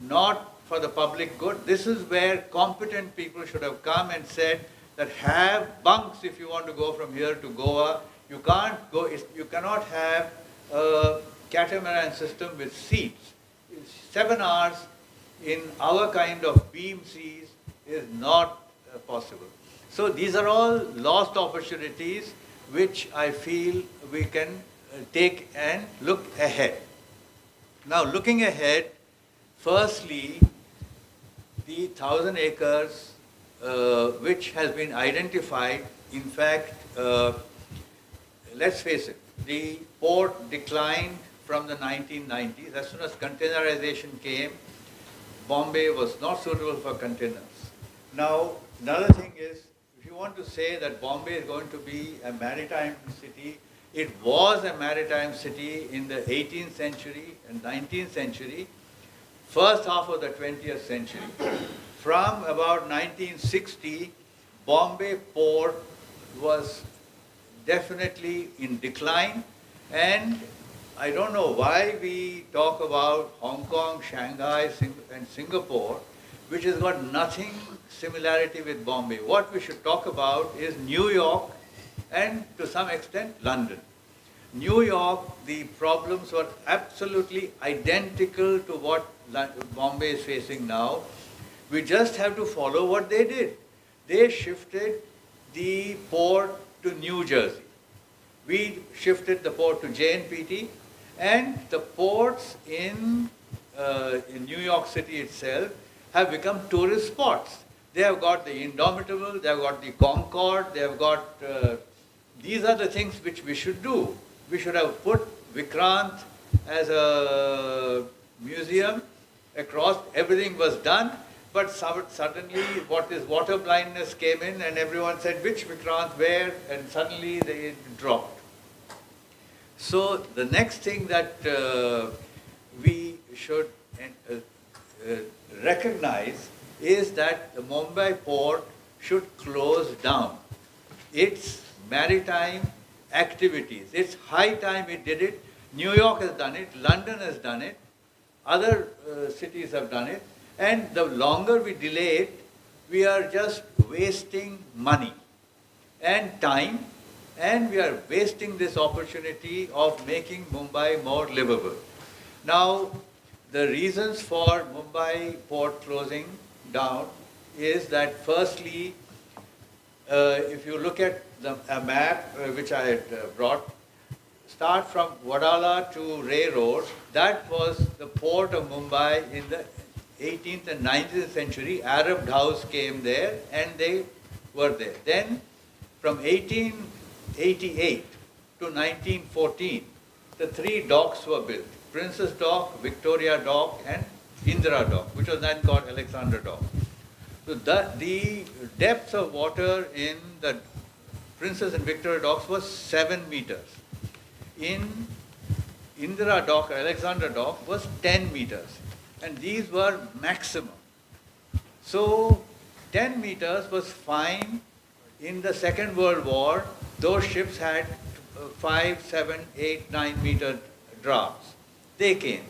not for the public good. This is where competent people should have come and said that have bunks if you want to go from here to Goa. You cannot have a catamaran system with seats. 7 hours in our kind of beam seas is not possible. So these are all lost opportunities which I feel we can take and look ahead. Now looking ahead, firstly, the 1,000 acres which has been identified, in fact, let's face it, the port declined from the 1990s. As soon as containerization came, Bombay was not suitable for containers. Now, another thing is, if you want to say that Bombay is going to be a maritime city, it was a maritime city in the 18th century and 19th century, first half of the 20th century. From about 1960, Bombay port was definitely in decline, and I don't know why we talk about Hong Kong, Shanghai, and Singapore, which has got nothing similarity with Bombay. What we should talk about is New York and to some extent London. New York, the problems were absolutely identical to what Bombay is facing now. We just have to follow what they did. They shifted the port to New Jersey. We shifted the port to JNPT, and the ports in New York City itself have become tourist spots. They have got the Indomitable, they have got the Concorde, they have got, these are the things which we should do. We should have put Vikrant as a museum across, everything was done, but suddenly what is water blindness came in and everyone said, which Vikrant, where, and suddenly they dropped. So the next thing that we should recognize is that the Mumbai port should close down its maritime activities. It's high time it did it. New York has done it, London has done it, other cities have done it, and the longer we delay it, we are just wasting money and time, and we are wasting this opportunity of making Mumbai more livable. Now, the reasons for Mumbai port closing down is that firstly, if you look at a map which I had brought, start from Wadala to Ray Road, that was the port of Mumbai in the 18th and 19th century. Arab dhows came there and they were there. Then from 1888 to 1914, the three docks were built. Princess Dock, Victoria Dock and Indira Dock, which was then called Alexandra Dock. So the depth of water in the Princess and Victoria Docks was 7 meters. In Indira Dock, Alexandra Dock was 10 meters. And these were maximum. So 10 meters was fine. In the Second World War, those ships had 5, 7, 8, 9 meter drafts. They came.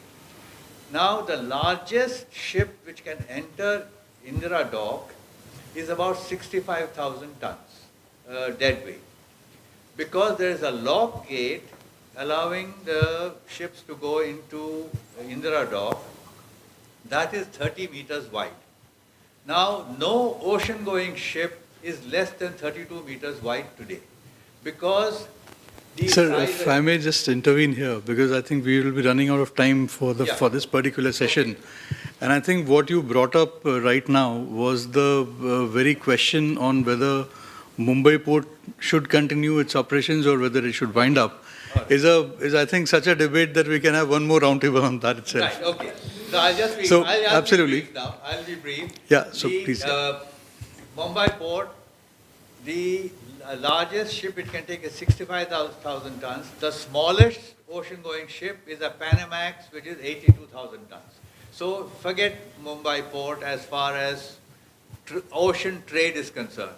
Now the largest ship which can enter Indira Dock is about 65,000 tons dead weight. Because there is a lock gate allowing the ships to go into Indira Dock, that is 30 meters wide. Now, no ocean-going ship is less than 32 meters wide today. Because the Sir, if I may just intervene here, because I think we will be running out of time for this particular session. And I think what you brought up right now was the very question on whether Mumbai port should continue its operations or whether it should wind up. Is I think such a debate that we can have one more roundtable on that itself. Right, okay. So I'll just be, So, I'll absolutely. Be brief now. I'll be brief. Yeah, so please. Mumbai port, the largest ship it can take is 65,000 tons. The smallest ocean-going ship is a Panamax, which is 82,000 tons. So forget Mumbai port as far as ocean trade is concerned.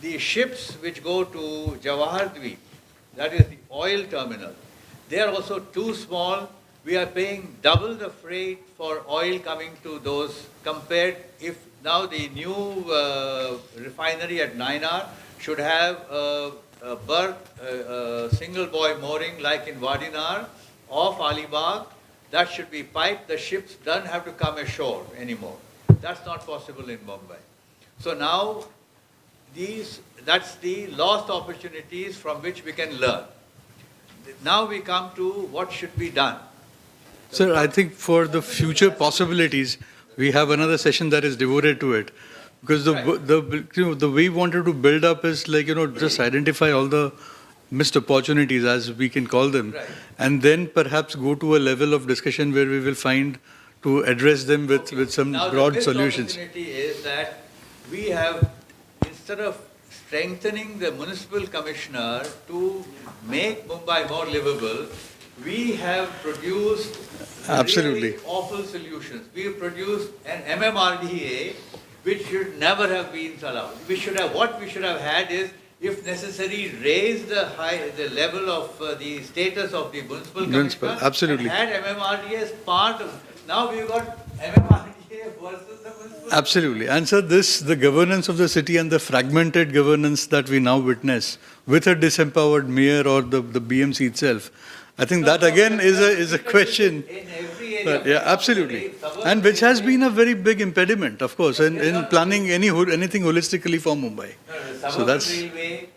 The ships which go to Jawahar Dweep, that is the oil terminal, they are also too small. We are paying double the freight for oil coming to those compared if now the new refinery at Nainar should have a berth, a single buoy mooring like in Wadinar off Alibag. That should be piped. The ships don't have to come ashore anymore. That's not possible in Mumbai. So now that's the lost opportunities from which we can learn. Now we come to what should be done. Sir, I think for the future possibilities, we have another session that is devoted to it. Because the way we wanted to build up is like, just identify all the missed opportunities, as we can call them, Right. and then perhaps go to a level of discussion where we will find to address them with some Now, broad the missed solutions. opportunity is that we have, instead of strengthening the municipal commissioner to make Mumbai more livable, we have produced Absolutely. really awful solutions. We have produced an MMRDA which should never have been allowed. What we should have had is, if necessary, raise the level of the status of the municipal commissioner. Absolutely. And had MMRDA as part of. Now we've got MMRDA versus the municipal. Absolutely. And so the governance of the city and the fragmented governance that we now witness with a disempowered mayor or the BMC itself, I think that again is a question. In every area. Yeah, absolutely. And which has been a very big impediment, of course, in planning anything holistically for Mumbai. The suburban railway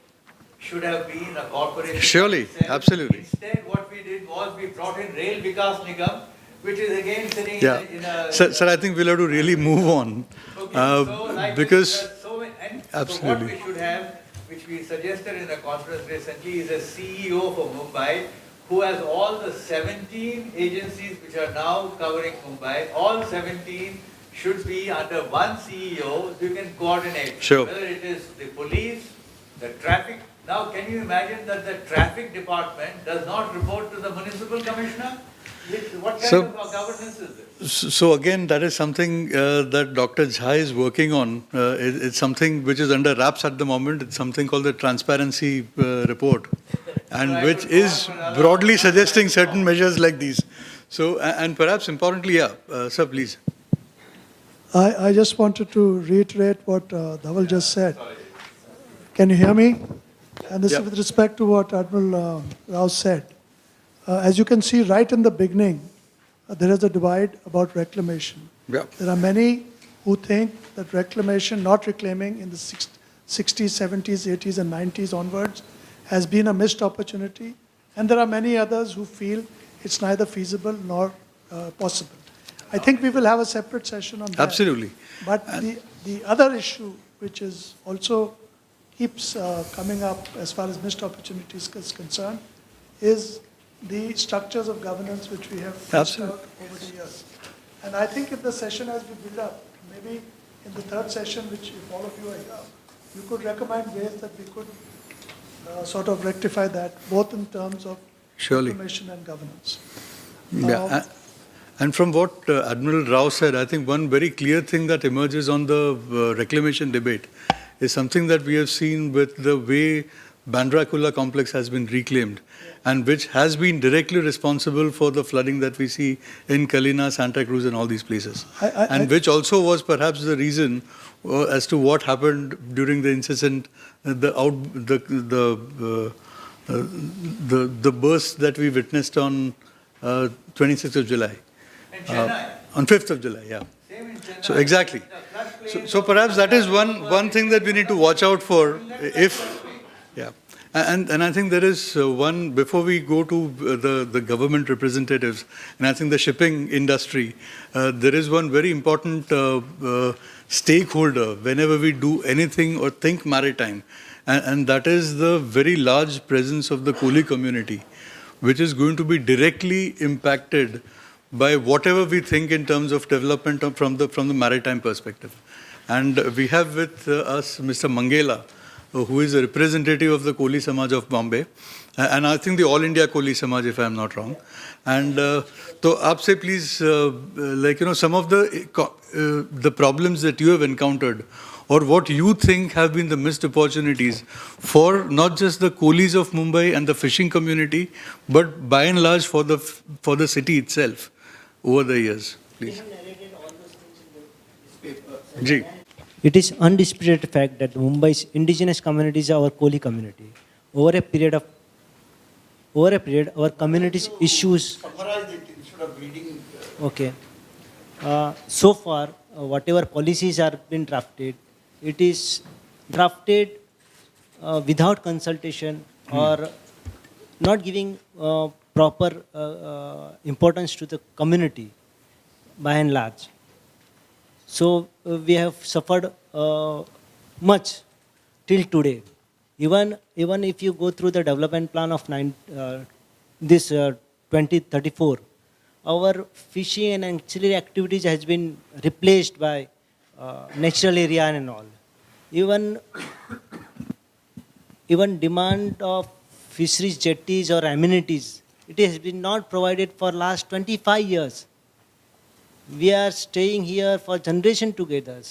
should have been a corporation. Surely, itself. absolutely. Instead, what we did was we brought in Rail Vikas Nigam, which is again sitting Yeah. in a. Sir, I think we'll have to really move on. Okay, so like Because this, so what absolutely. we should have, which we suggested in a conference recently, is a CEO for Mumbai who has all the 17 agencies which are now covering Mumbai. All 17 should be under one CEO, so you can coordinate. Sure. Whether it is the police, the traffic. Now, can you imagine that the traffic department does not report to the municipal commissioner? What kind of governance is this? So again, that is something that Dr. Jha is working on. It's something which is under wraps at the moment. It's something called the transparency report, and which is broadly suggesting certain measures like these. So, and perhaps importantly, sir, please. I just wanted to reiterate what Dhaval just said. Can you hear me? And this Yeah. is with respect to what Admiral Rao said. As you can see right in the beginning, there is a divide about reclamation. Yeah. There are many who think that reclamation, not reclaiming in the 60s, 70s, 80s, and 90s onwards, has been a missed opportunity. And there are many others who feel it's neither feasible nor possible. I think we will have a separate session on that. Absolutely. But the other issue, which is also keeps coming up as far as missed opportunities is concerned, is the structures of governance which we have fleshed out over the years. And I think in the session as we build up, maybe in the third session, which if all of you are here, you could recommend ways that we could sort of rectify that, both in terms of Surely. information and governance. Yeah. And from what Admiral Rao said, I think one very clear thing that emerges on the reclamation debate is something that we have seen with the way Bandra Kurla complex has been reclaimed, and which has been directly responsible for the flooding that we see in Kalina, Santa Cruz, and all these places. And which also was perhaps the reason as to what happened during the incessant, the burst that we witnessed on 26th of July. In Chennai. On 5th of July, yeah. Same in Chennai. So exactly. So perhaps that is one thing that we need to watch out for. And I think there is one, before we go to the government representatives, and I think the shipping industry, there is one very important stakeholder whenever we do anything or think maritime, and that is the very large presence of the Koli community, which is going to be directly impacted by whatever we think in terms of development from the maritime perspective. And we have with us Mr. Mangela, who is a representative of the Koli Samaj of Bombay, and I think the All India Koli Samaj, if I am not wrong. And so, aapse please, some of the problems that you have encountered, or what you think have been the missed opportunities for not just the Kolis of Mumbai and the fishing community, but by and large for the city itself over the years, please. Ji. It is undisputed fact that Mumbai's indigenous communities are our Koli community. Over a period, our community's issues. Summarize it instead of reading. Okay. So far, whatever policies are been drafted, it is drafted without consultation or not giving proper importance to the community by and large. So we have suffered much till today. Even if you go through the development plan of 2034, our fishing and ancillary activities has been replaced by natural area and all. Even demand of fisheries jetties or amenities, it has been not provided for last 25 years. We are staying here for generation together,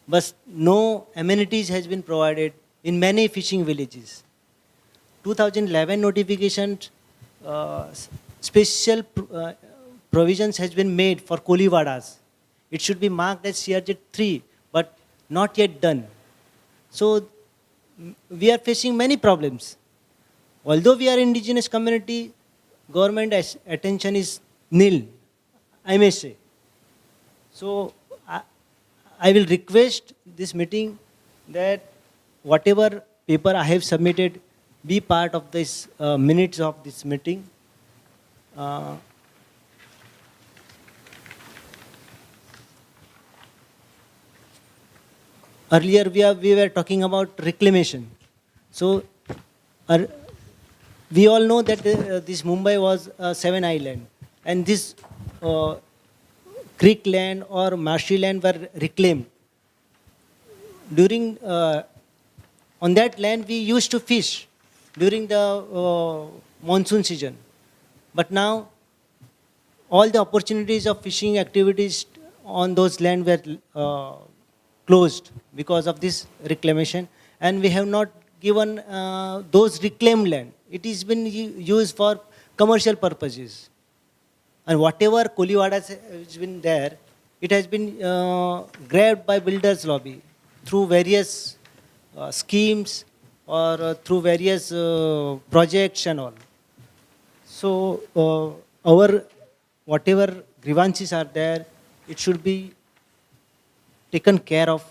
but no amenities has been provided in many fishing villages. 2011 notification, special provisions has been made for Koliwadas. It should be marked as CRZ 3, but not yet done. So we are facing many problems. Although we are indigenous community, government attention is nil, I may say. So I will request this meeting that whatever paper I have submitted be part of this minutes of this meeting. Earlier we were talking about reclamation. So we all know that this Mumbai was a 7-island, and this creek land or marshy land were reclaimed. During on that land we used to fish during the monsoon season, but now all the opportunities of fishing activities on those land were closed because of this reclamation, and we have not given those reclaimed land. It has been used for commercial purposes, and whatever Koliwadas has been there, it has been grabbed by builders lobby through various schemes or through various projects and all. So our whatever grievances are there, it should be taken care of,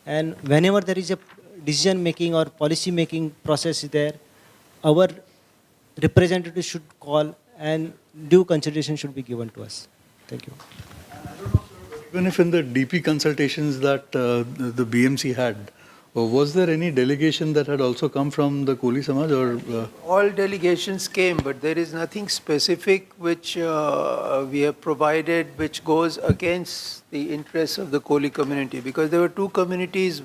and whenever there is a decision making or policy making process is there, our representatives should call and due consideration should be given to us. Thank you. Even if in the DP consultations that the BMC had, was there any delegation that had also come from the Koli Samaj or? All delegations came, but there is nothing specific which we have provided which goes against the interests of the Koli community, because there were two communities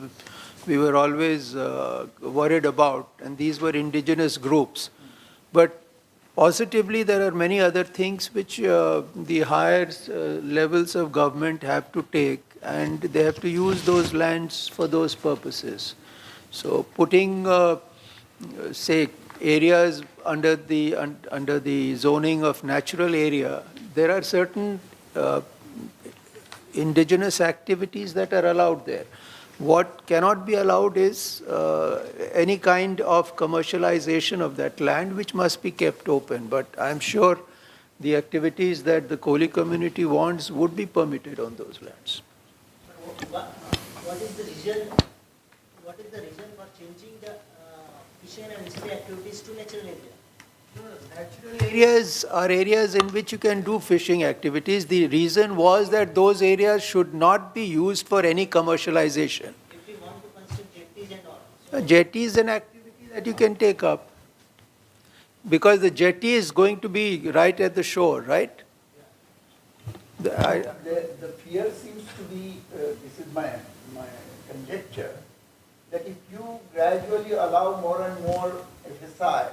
we were always worried about, and these were indigenous groups. But positively, there are many other things which the higher levels of government have to take, and they have to use those lands for those purposes. So putting, say, areas under the zoning of natural area, there are certain indigenous activities that are allowed there. What cannot be allowed is any kind of commercialization of that land, which must be kept open. But I'm sure the activities that the Koli community wants would be permitted on those lands. What is the reason? What is the reason for changing the fishing and ancillary activities to natural area? Natural areas are areas in which you can do fishing activities. The reason was that those areas should not be used for any commercialization. If we want to construct jetties and all. A jetty is an activity that you can take up, because the jetty is going to be right at the shore, right? The fear seems to be, this is my conjecture, that if you gradually allow more and more FSI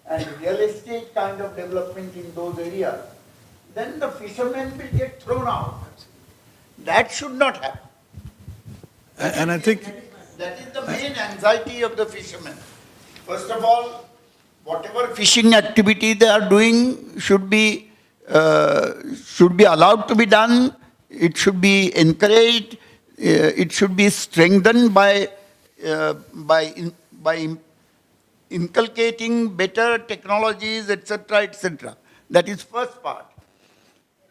and real estate kind of development in those areas, then the fishermen will get thrown out. That should not happen. And I think That is the main anxiety of the fishermen. First of all, whatever fishing activity they are doing should be allowed to be done. It should be encouraged. It should be strengthened by inculcating better technologies, etc., etc. That is first part.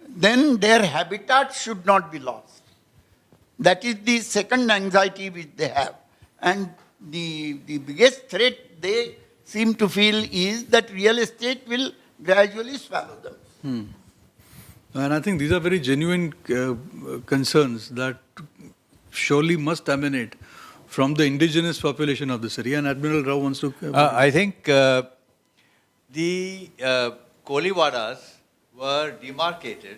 Then their habitat should not be lost. That is the second anxiety which they have. And the biggest threat they seem to feel is that real estate will gradually swallow them. And I think these are very genuine concerns that surely must emanate from the indigenous population of the city. And Admiral Rao wants to... I think the Koliwadas were demarcated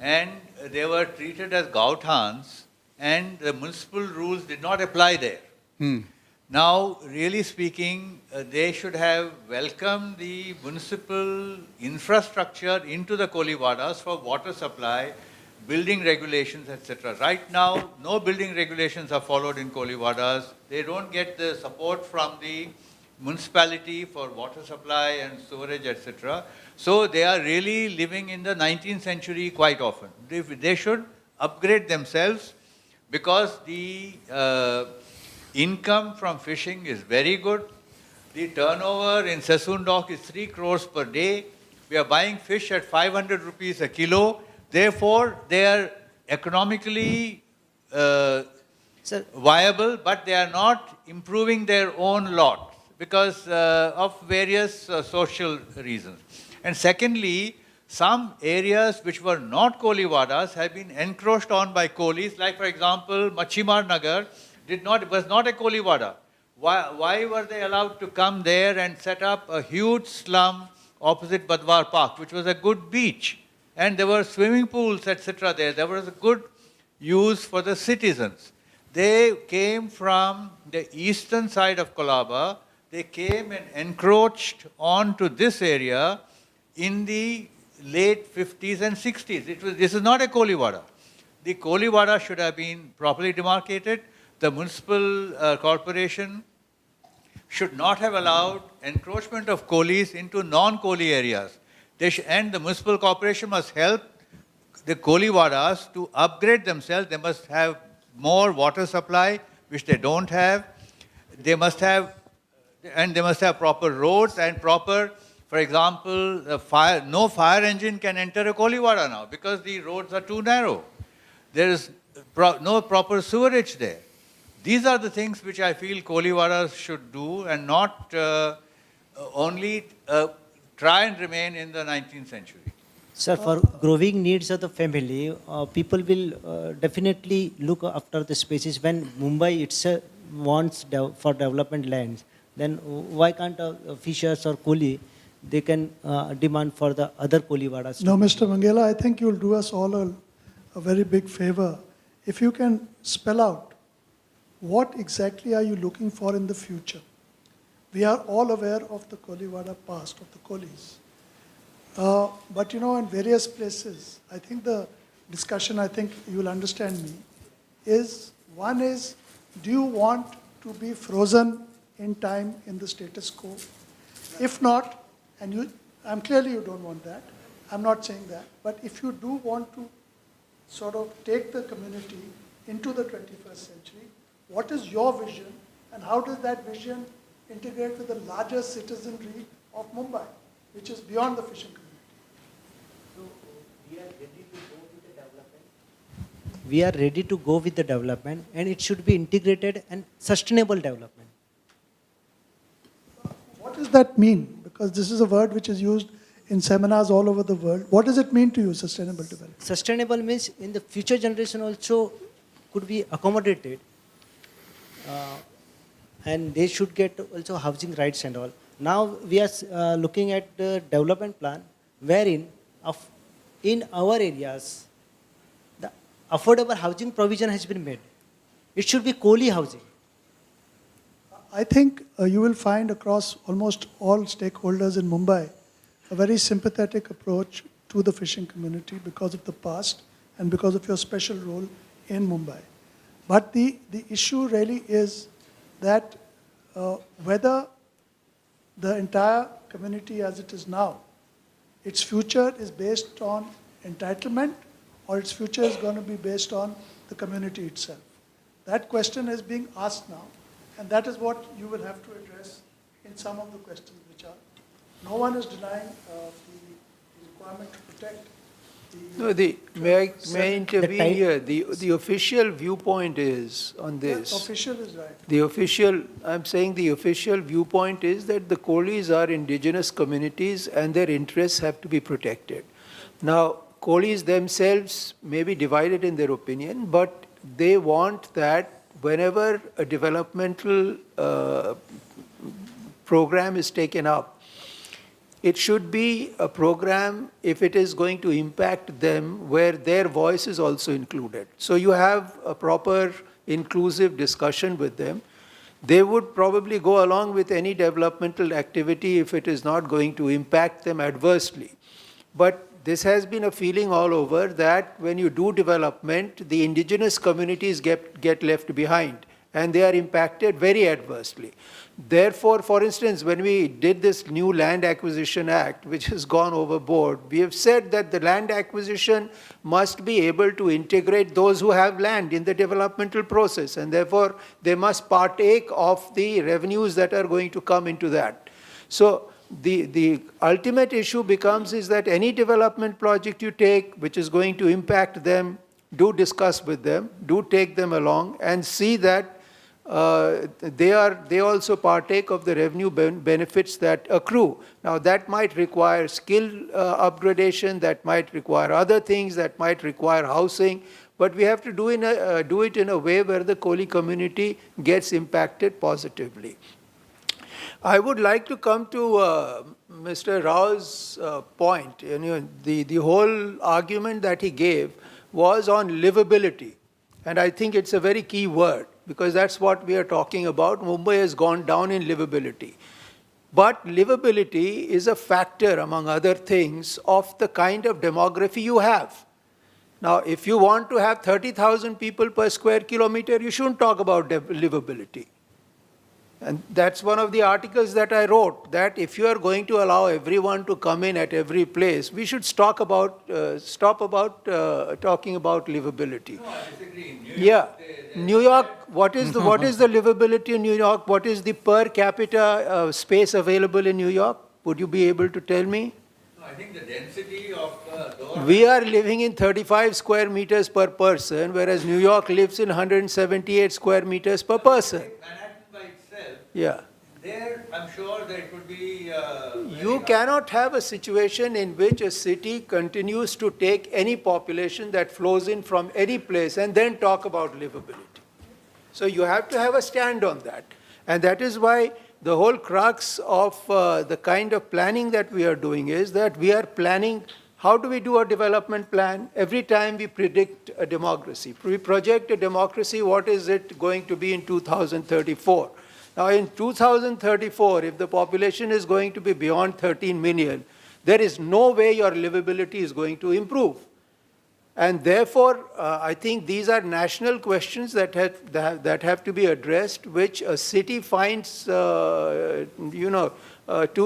and they were treated as gauthans, and the municipal rules did not apply there. Now, really speaking, they should have welcomed the municipal infrastructure into the Koliwadas for water supply, building regulations, etc. Right now, no building regulations are followed in Koliwadas. They don't get the support from the municipality for water supply and sewerage, etc. So they are really living in the 19th century quite often. They should upgrade themselves, because the income from fishing is very good. The turnover in Sassoon Dock is 3 crores per day. We are buying fish at 500 rupees a kilo. Therefore, they are economically viable, but they are not improving their own lot because of various social reasons. And secondly, some areas which were not Koliwadas have been encroached on by Kolis, like for example, Machimar Nagar was not a Koliwada. Why were they allowed to come there and set up a huge slum opposite Badwar Park, which was a good beach? And there were swimming pools, etc. there. There was a good use for the citizens. They came from the eastern side of Colaba. They came and encroached onto this area in the late 50s and 60s. This is not a Koliwada. The Koliwada should have been properly demarcated. The municipal corporation should not have allowed encroachment of Kolis into non-Koli areas. And the municipal corporation must help the Koliwadas to upgrade themselves. They must have more water supply, which they don't have. They must have proper roads and proper, for example, no fire engine can enter a Koliwada now because the roads are too narrow. There is no proper sewerage there. These are the things which I feel Koliwadas should do, and not only try and remain in the 19th century. Sir, for growing needs of the family, people will definitely look after the spaces. When Mumbai itself wants for development lands, then why can't fishers or Koli, they can demand for the other Koliwadas? No, Mr. Mangela, I think you'll do us all a very big favor. If you can spell out what exactly are you looking for in the future? We are all aware of the Koliwada past, of the Kolis. But you know, in various places, I think the discussion, I think you will understand me, is one is, do you want to be frozen in time in the status quo? If not, and I'm clearly you don't want that, I'm not saying that, but if you do want to sort of take the community into the 21st century, what is your vision, and how does that vision integrate with the larger citizenry of Mumbai, which is beyond the fishing community? So we are ready to go with the development. We are ready to go with the development, and it should be integrated and sustainable development. What does that mean? Because this is a word which is used in seminars all over the world. What does it mean to you, sustainable development? Sustainable means in the future generation also could be accommodated. And they should get also housing rights and all. Now we are looking at the development plan wherein in our areas, the affordable housing provision has been made. It should be Koli housing. I think you will find across almost all stakeholders in Mumbai a very sympathetic approach to the fishing community because of the past and because of your special role in Mumbai. But the issue really is that whether the entire community as it is now, its future is based on entitlement or its future is going to be based on the community itself. That question is being asked now, and that is what you will have to address in some of the questions which are. No one is denying the requirement to protect. No, may I intervene here? The official viewpoint is on this. The official is right. I'm saying the official viewpoint is that the Kolis are indigenous communities and their interests have to be protected. Now, Kolis themselves may be divided in their opinion, but they want that whenever a developmental program is taken up, It should be a program, if it is going to impact them, where their voice is also included. So you have a proper inclusive discussion with them. They would probably go along with any developmental activity if it is not going to impact them adversely. But this has been a feeling all over that when you do development, the indigenous communities get left behind, and they are impacted very adversely. Therefore, for instance, when we did this new Land Acquisition Act, which has gone overboard, we have said that the land acquisition must be able to integrate those who have land in the developmental process, and therefore they must partake of the revenues that are going to come into that. So the ultimate issue becomes is that any development project you take which is going to impact them, do discuss with them, do take them along and see that they also partake of the revenue benefits that accrue. Now that might require skill upgradation, that might require other things, that might require housing, but we have to do it in a way where the Koli community gets impacted positively. I would like to come to Mr. Rao's point. The whole argument that he gave was on livability, and I think it's a very key word, because that's what we are talking about. Mumbai has gone down in livability. But livability is a factor, among other things, of the kind of demography you have. Now, if you want to have 30,000 people per square kilometer, you shouldn't talk about livability. And that's one of the articles that I wrote, that if you are going to allow everyone to come in at every place, we should stop about talking about livability. No, I disagree. New York, what is the livability in New York? What is the per capita space available in New York? Would you be able to tell me? No, I think the density of those... We are living in 35 square meters per person, whereas New York lives in 178 square meters per person. Manhattan by itself, Yeah. there I'm sure that it would be... You cannot have a situation in which a city continues to take any population that flows in from any place and then talk about livability. So you have to have a stand on that. And that is why the whole crux of the kind of planning that we are doing is that we are planning, how do we do a development plan? Every time we predict a democracy. We project a democracy, what is it going to be in 2034? Now in 2034, if the population is going to be beyond 13 million, there is no way your livability is going to improve. And therefore, I think these are national questions that have to be addressed, which a city finds, too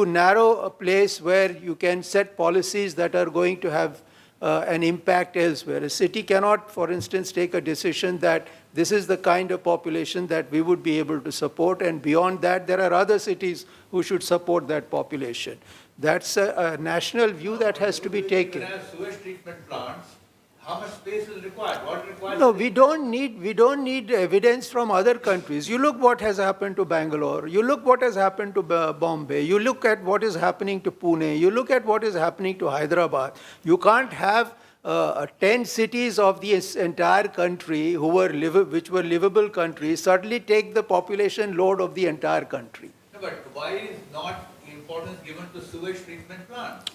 narrow a place where you can set policies that are going to have an impact elsewhere. A city cannot, for instance, take a decision that this is the kind of population that we would be able to support, and beyond that, there are other cities who should support that population. That's a national view that has to be taken. If you have sewage treatment plants, how much space is required? What requires... No, we don't need evidence from other countries. You look what has happened to Bangalore. You look what has happened to Bombay. You look at what is happening to Pune. You look at what is happening to Hyderabad. You can't have 10 cities of the entire country which were livable countries suddenly take the population load of the entire country. No, but why is not importance given to sewage treatment plants?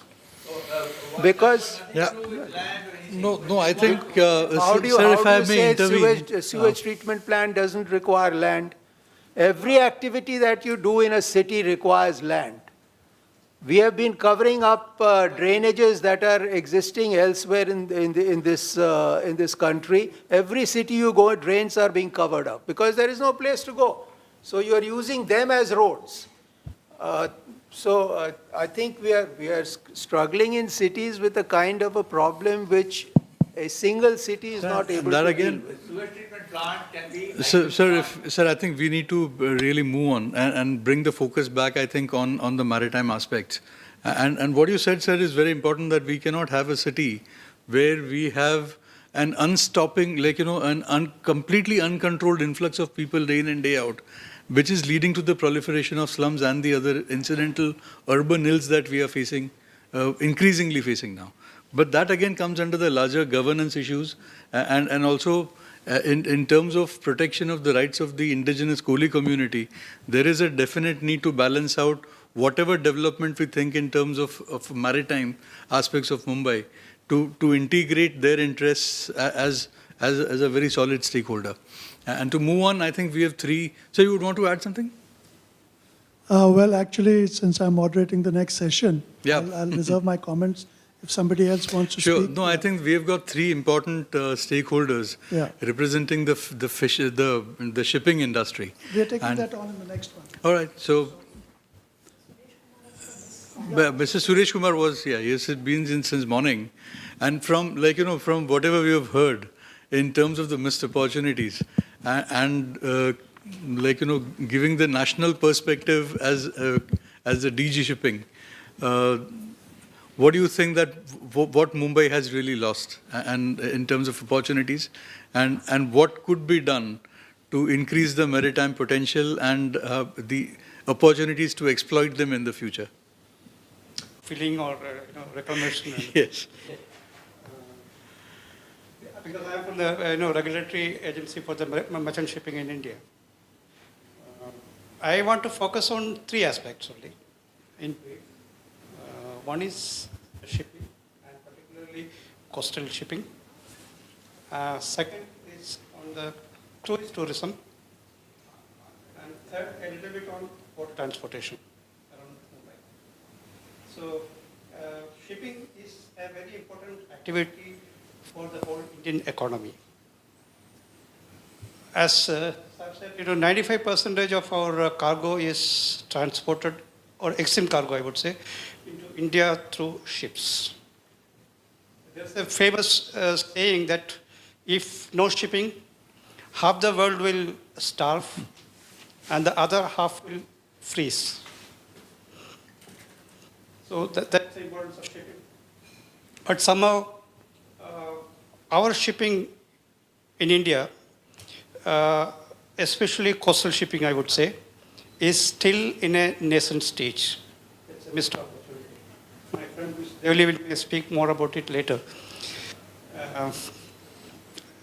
Because... Yeah. No, I think, How do you say sewage treatment plant doesn't require land? Every activity that you do in a city requires land. We have been covering up drainages that are existing elsewhere in this country. Every city you go, drains are being covered up because there is no place to go. So you are using them as roads. I think we are struggling in cities with a kind of a problem which a single city is not able to deal with. Sewage treatment plant can be... Sir, I think we need to really move on and bring the focus back, I think, on the maritime aspects. And what you said, sir, is very important, that we cannot have a city where we have an unstopping, completely uncontrolled influx of people day in and day out, which is leading to the proliferation of slums and the other incidental urban ills that we are facing, increasingly facing now. But that again comes under the larger governance issues and also in terms of protection of the rights of the indigenous Koli community, there is a definite need to balance out whatever development we think in terms of maritime aspects of Mumbai to integrate their interests as a very solid stakeholder. And to move on, I think we have three. So you would want to add something? Well, actually, since I'm moderating the next session, Yeah. I'll reserve my comments if somebody else wants to Sure. speak. No, I think we have got three important stakeholders Yeah. representing the shipping industry. We're taking And- that on in the next one. All right. So, Mr. Suresh Kumar was, yeah, he has been in since morning. And from, from whatever we have heard in terms of the missed opportunities and giving the national perspective as the DG shipping, what do you think that what Mumbai has really lost and in terms of opportunities and what could be done to increase the maritime potential and the opportunities to exploit them in the future? Filling or reclamation. Yes. Because I am from the regulatory agency for the merchant shipping in India. I want to focus on three aspects only. One is shipping, and particularly coastal shipping. Second is on the cruise tourism. And third, a little bit on port transportation around Mumbai. So, shipping is a very important activity for the whole Indian economy. As I've said, 95% of our cargo is transported, or exim cargo, I would say, into India through ships. There's a famous saying that if no shipping, half the world will starve and the other half will freeze. So that's the importance of shipping. But somehow, our shipping in India, especially coastal shipping, I would say, is still in a nascent stage. It's a missed opportunity. My friend Livability will speak more about it later.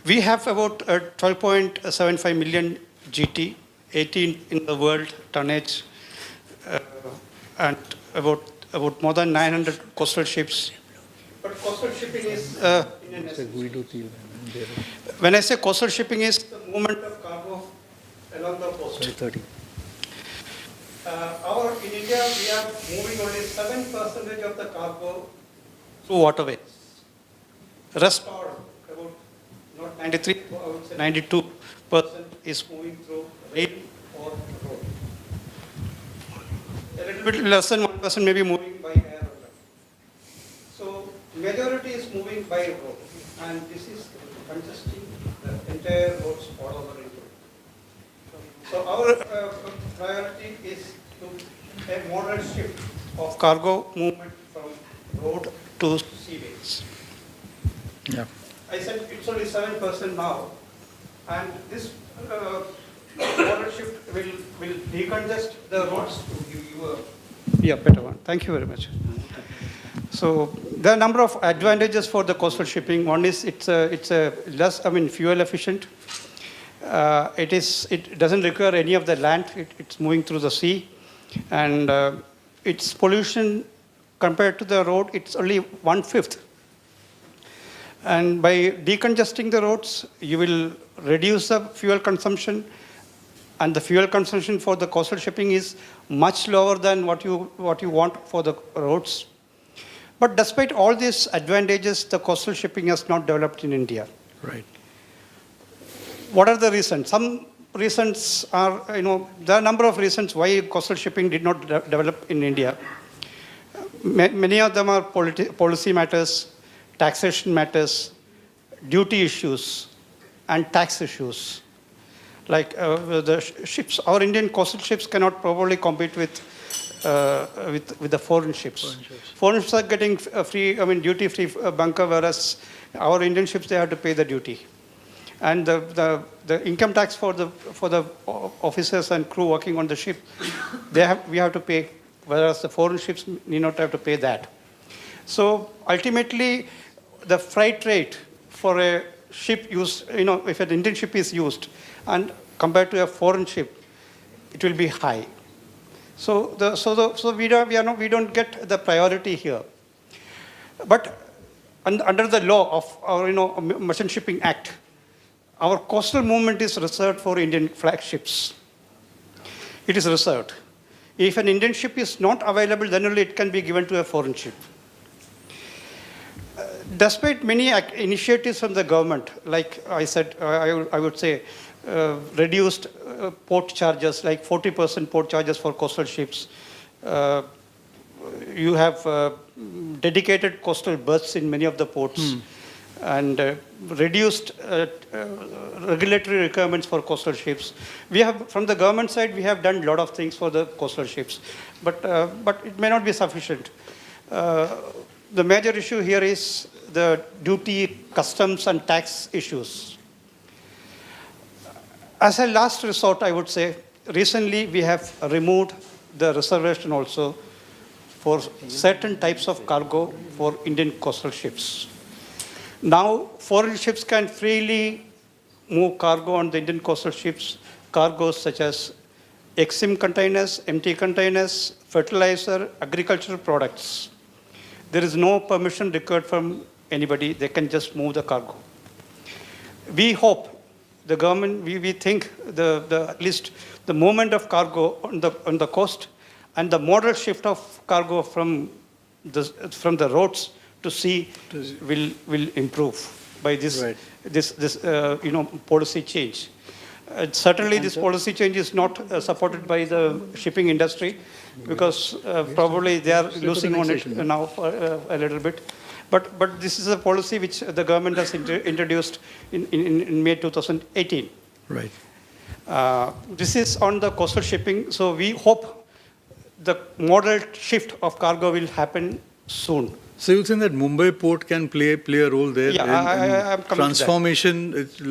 We have about 12.75 million GT, 18 in the world tonnage, and about more than 900 coastal ships. But coastal shipping is in a nascent stage. When I say coastal shipping is the movement of cargo along the coast. In India, we are moving only 7% of the cargo through waterways. Rest are about not 93, I would say 92% is moving through rail or road. A little bit less than 1% may be moving by air. So majority is moving by road, and this is congesting the entire roads all over India. So our priority is to a modern shift of cargo movement from road to seaways. Yeah. I said it's only 7% now, and this modern shift will decongest the roads to give you a better one. Thank you very much. So there are a number of advantages for the coastal shipping. One is it's a less, fuel efficient. It doesn't require any of the land. It's moving through the sea, and its pollution compared to the road, it's only 1/5. And by decongesting the roads, you will reduce the fuel consumption, and the fuel consumption for the coastal shipping is much lower than what you want for the roads. But despite all these advantages, the coastal shipping has not developed in India. Right. What are the reasons? Some reasons are, there are a number of reasons why coastal shipping did not develop in India. Many of them are policy matters, taxation matters, duty issues, and tax issues. Like the ships, our Indian coastal ships cannot probably compete with the foreign ships. Foreign ships are getting duty-free bunker, whereas our Indian ships, they have to pay the duty. And the income tax for the officers and crew working on the ship, we have to pay, whereas the foreign ships need not have to pay that. So ultimately, the freight rate for a ship used, if an Indian ship is used and compared to a foreign ship, it will be high. So we don't get the priority here. But under the law of our Merchant Shipping Act, our coastal movement is reserved for Indian flagships. It is reserved. If an Indian ship is not available, then only it can be given to a foreign ship. Despite many initiatives from the government, like I said, I would say, reduced port charges, like 40% port charges for coastal ships. You have dedicated coastal berths in many of the ports, and reduced regulatory requirements for coastal ships. We have, from the government side, we have done a lot of things for the coastal ships, but it may not be sufficient. The major issue here is the duty, customs, and tax issues. As a last resort, I would say, recently we have removed the reservation also for certain types of cargo for Indian coastal ships. Now, foreign ships can freely move cargo on the Indian coastal ships, cargoes such as EXIM containers, empty containers, fertilizer, agricultural products. There is no permission required from anybody. They can just move the cargo. We hope the government, we think at least the movement of cargo on the coast and the modal shift of cargo from the roads to sea will improve by this policy change. Certainly, this policy change is not supported by the shipping industry because probably they are losing on it now a little bit. But this is a policy which the government has introduced in May 2018. Right. This is on the coastal shipping. So we hope the modal shift of cargo will happen soon. So you think that Mumbai port can play a role there I'm in transformation, its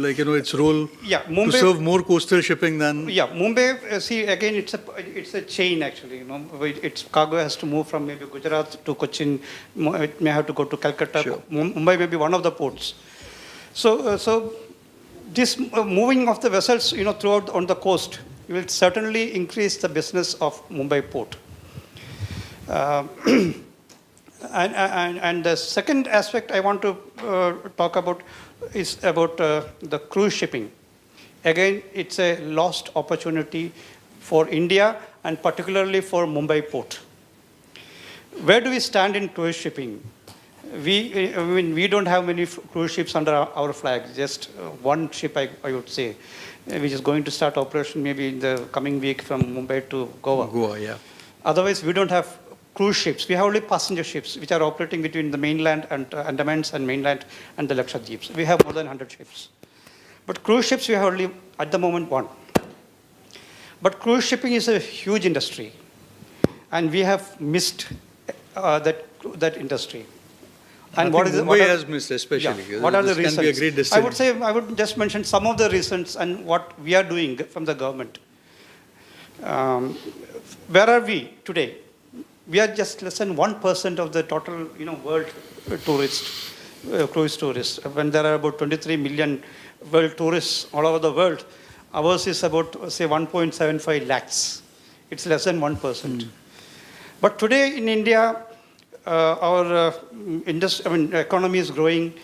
role to serve more coastal shipping than... Yeah, Mumbai, see, again, it's a chain actually. Its cargo has to move from maybe Gujarat to Cochin. It may have to go to Calcutta. Sure. Mumbai may be one of the ports. So this moving of the vessels, throughout on the coast will certainly increase the business of Mumbai port. And the second aspect I want to talk about is about the cruise shipping. Again, it's a lost opportunity for India and particularly for Mumbai port. Where do we stand in cruise shipping? We don't have many cruise ships under our flag, just one ship, I would say, which is going to start operation maybe in the coming week from Mumbai to Goa. Goa, yeah. Otherwise, we don't have cruise ships. We have only passenger ships, which are operating between the mainland and Andamans and mainland and the Lakshadweeps. We have more than 100 ships. But cruise ships, we have only, at the moment, one. But cruise shipping is a huge industry. And we have missed that industry. And Mumbai has missed especially. Yeah, what are the reasons? Can be a great destination. I would just mention some of the reasons and what we are doing from the government. Where are we today? We are just less than 1% of the total, world tourists, cruise tourists. When there are about 23 million world tourists all over the world, ours is about, say, 1.75 lakhs. It's less than 1%. But today in India, our economy is growing.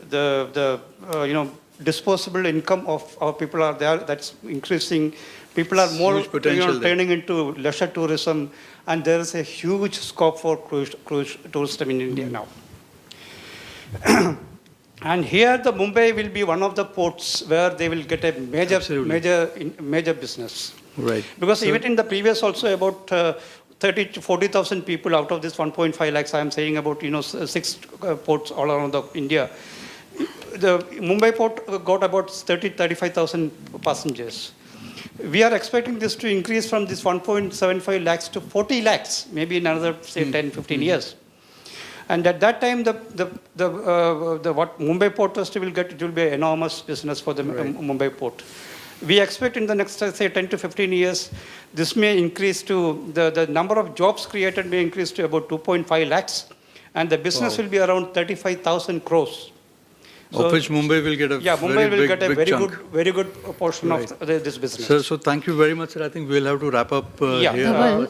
The disposable income of our people are there. That's increasing. People are more turning into leisure tourism, and there is a huge scope for cruise tourism in India now. And here, the Mumbai will be one of the ports where they will get a major business. Right. Because even in the previous also about 30 to 40,000 people out of this 1.5 lakhs, I am saying about 6 ports all around India. The Mumbai port got about 35,000 passengers. We are expecting this to increase from this 1.75 lakhs to 40 lakhs, maybe in another, say, 10, 15 years. And at that time, what Mumbai Port Trust will get, it will be an enormous business for the Mumbai port. We expect in the next, say, 10 to 15 years, this may increase to, the number of jobs created may increase to about 2.5 lakhs, and the business will be around 35,000 crores. Of which Mumbai will get a Mumbai will get a big chunk. very good portion of this business. So thank you very much, sir. I think we'll have to wrap up Yeah. here.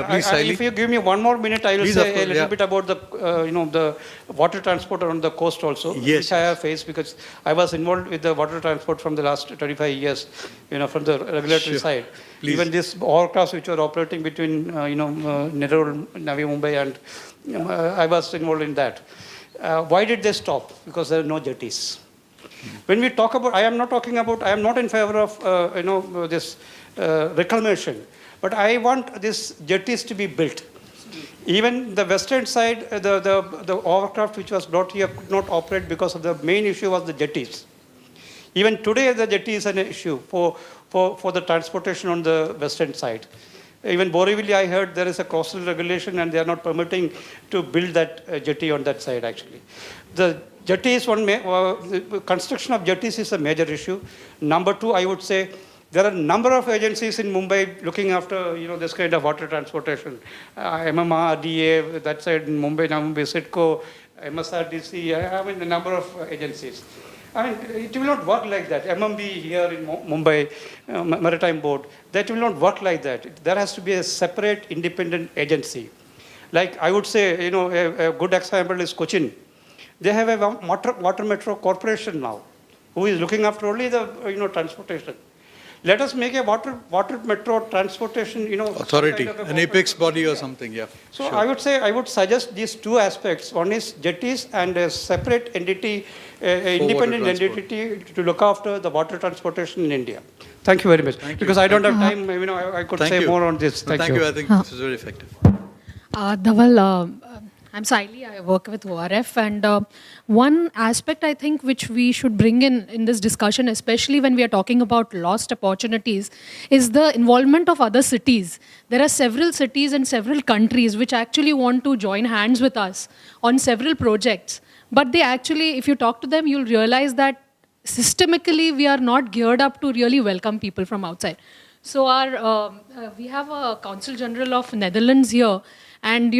Please, Saili. If you give me one more minute, I will Please, say of course, a little yeah. bit about the water transport on the coast also, Yes. which I have faced because I was involved with the water transport from the last 25 years, from the regulatory Sure. side. Please. Even these aircrafts which were operating between, Nerul, Navi Mumbai, and I was involved in that. Why did they stop? Because there are no jetties. When we talk about, I am not in favor of, this reclamation, but I want these jetties to be built. Even the western side, the overcraft which was brought here could not operate because of the main issue was the jetties. Even today, the jetty is an issue for the transportation on the western side. Even Borivali, I heard there is a coastal regulation and they are not permitting to build that jetty on that side actually. The jetty is the construction of jetties is a major issue. Number two, I would say, there are a number of agencies in Mumbai looking after this kind of water transportation. MMR, DA, that side in Mumbai, Mumbai Sitco, MSRDC, I mean a number of agencies. I mean, it will not work like that. MMB here in Mumbai, Maritime Board, that will not work like that. There has to be a separate independent agency. Like I would say, a good example is Cochin. They have a water metro corporation now, who is looking after only the transportation. Let us make a water metro transportation, Authority, an apex body or something, yeah. So Sure. I would suggest these two aspects. One is jetties and a separate entity, independent water transport. entity to look after the water transportation in India. Thank you very much. Because I don't have time, I could Thank say you. more on this. Thank you. I think this is very effective. Dhaval, I'm Saili, I work with ORF, and one aspect I think which we should bring in this discussion, especially when we are talking about lost opportunities, is the involvement of other cities. There are several cities and several countries which actually want to join hands with us on several projects, but they actually, if you talk to them, you'll realize that systemically we are not geared up to really welcome people from outside. So we have a Consul General of Netherlands here. And,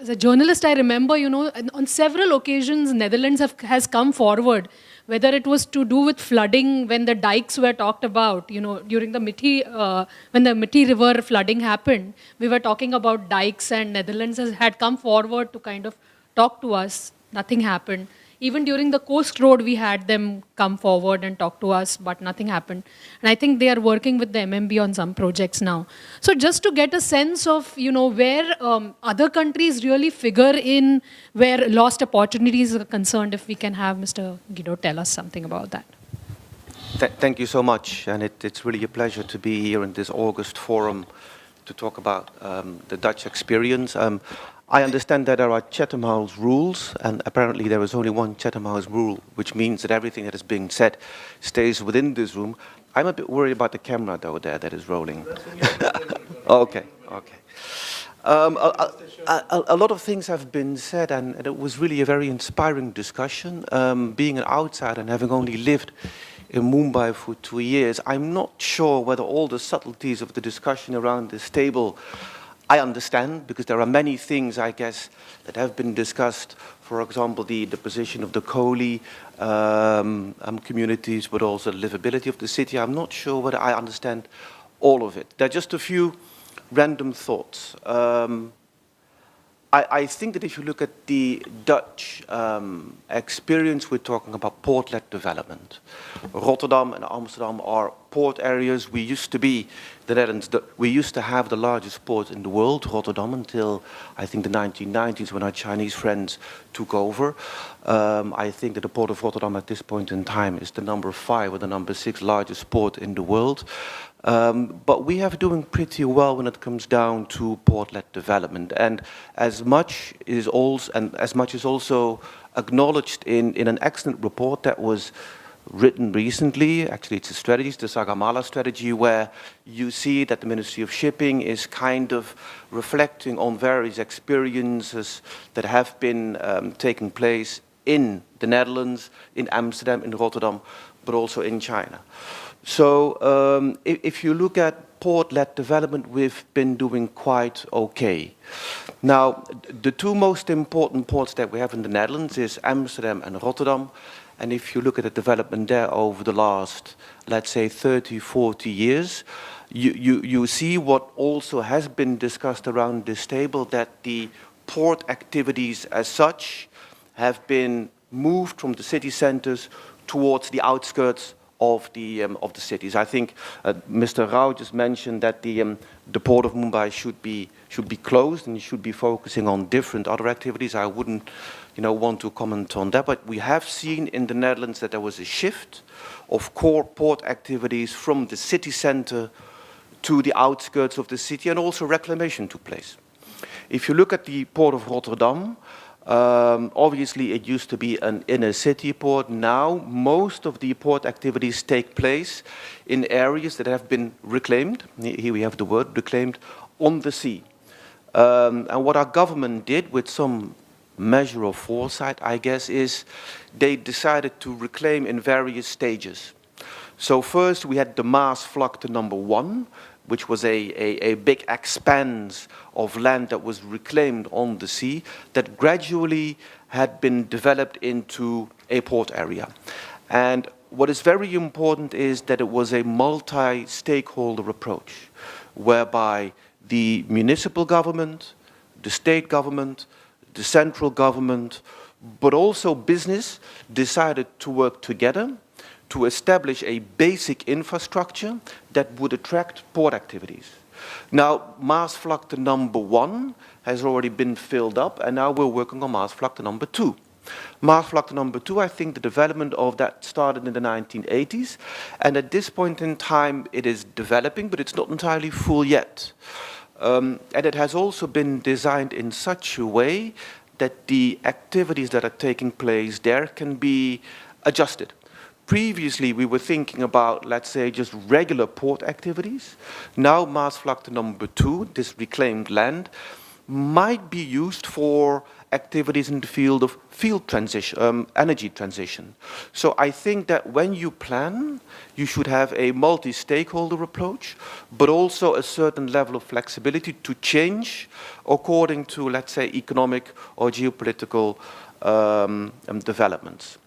as a journalist, I remember, on several occasions, Netherlands has come forward, whether it was to do with flooding when the dikes were talked about, during the when the Mithi River flooding happened, we were talking about dikes and Netherlands had come forward to kind of talk to us. Nothing happened. Even during the Coast Road, we had them come forward and talk to us, but nothing happened. And I think they are working with the MMB on some projects now. So just to get a sense of, where other countries really figure in where lost opportunities are concerned, if we can have Mr. Guido tell us something about that. Thank you so much. And it's really a pleasure to be here in this August forum to talk about the Dutch experience. I understand that there are Chatham House rules, and apparently there is only one Chatham House rule, which means that everything that is being said stays within this room. I'm a bit worried about the camera, though, there that is rolling. Okay. A lot of things have been said, and it was really a very inspiring discussion. Being an outsider and having only lived in Mumbai for 2 years, I'm not sure whether all the subtleties of the discussion around this table I understand, because there are many things, I guess, that have been discussed. For example, the position of the Kohli communities, but also the livability of the city. I'm not sure whether I understand all of it. There are just a few random thoughts. I think that if you look at the Dutch experience, we're talking about port-led development. Rotterdam and Amsterdam are port areas. We used to be, the Netherlands, we used to have the largest port in the world, Rotterdam, until I think the 1990s when our Chinese friends took over. I think that the port of Rotterdam at this point in time is the number 5 or the number 6 largest port in the world. But we have doing pretty well when it comes down to port-led development, and as much is also acknowledged in an excellent report that was written recently. Actually, it's a strategy, it's the Sagamala strategy, where you see that the Ministry of Shipping is kind of reflecting on various experiences that have been taking place in the Netherlands, in Amsterdam, in Rotterdam, but also in China. So if you look at port-led development, we've been doing quite okay. Now, the two most important ports that we have in the Netherlands is Amsterdam and Rotterdam. And if you look at the development there over the last, let's say, 30, 40 years, you see what also has been discussed around this table, that the port activities as such have been moved from the city centers towards the outskirts of the cities. I think Mr. Rao just mentioned that the port of Mumbai should be closed and should be focusing on different other activities. I wouldn't, want to comment on that, but we have seen in the Netherlands that there was a shift of core port activities from the city center to the outskirts of the city, and also reclamation took place. If you look at the port of Rotterdam, obviously it used to be an inner city port. Now most of the port activities take place in areas that have been reclaimed, here we have the word reclaimed, on the sea. And what our government did with some measure of foresight, I guess, is they decided to reclaim in various stages. So first we had the Maasvlakte number 1, which was a big expanse of land that was reclaimed on the sea that gradually had been developed into a port area. And what is very important is that it was a multi-stakeholder approach, whereby the municipal government, the state government, the central government, but also business decided to work together to establish a basic infrastructure that would attract port activities. Now, Maasvlakte number 1 has already been filled up, and now we're working on Maasvlakte number 2. Maasvlakte number 2, I think the development of that started in the 1980s, and at this point in time it is developing, but it's not entirely full yet. And it has also been designed in such a way that the activities that are taking place there can be adjusted. Previously, we were thinking about, let's say, just regular port activities. Now, Maasvlakte number 2, this reclaimed land, might be used for activities in the field of energy transition. So I think that when you plan, you should have a multi-stakeholder approach, but also a certain level of flexibility to change according to, let's say, economic or geopolitical developments.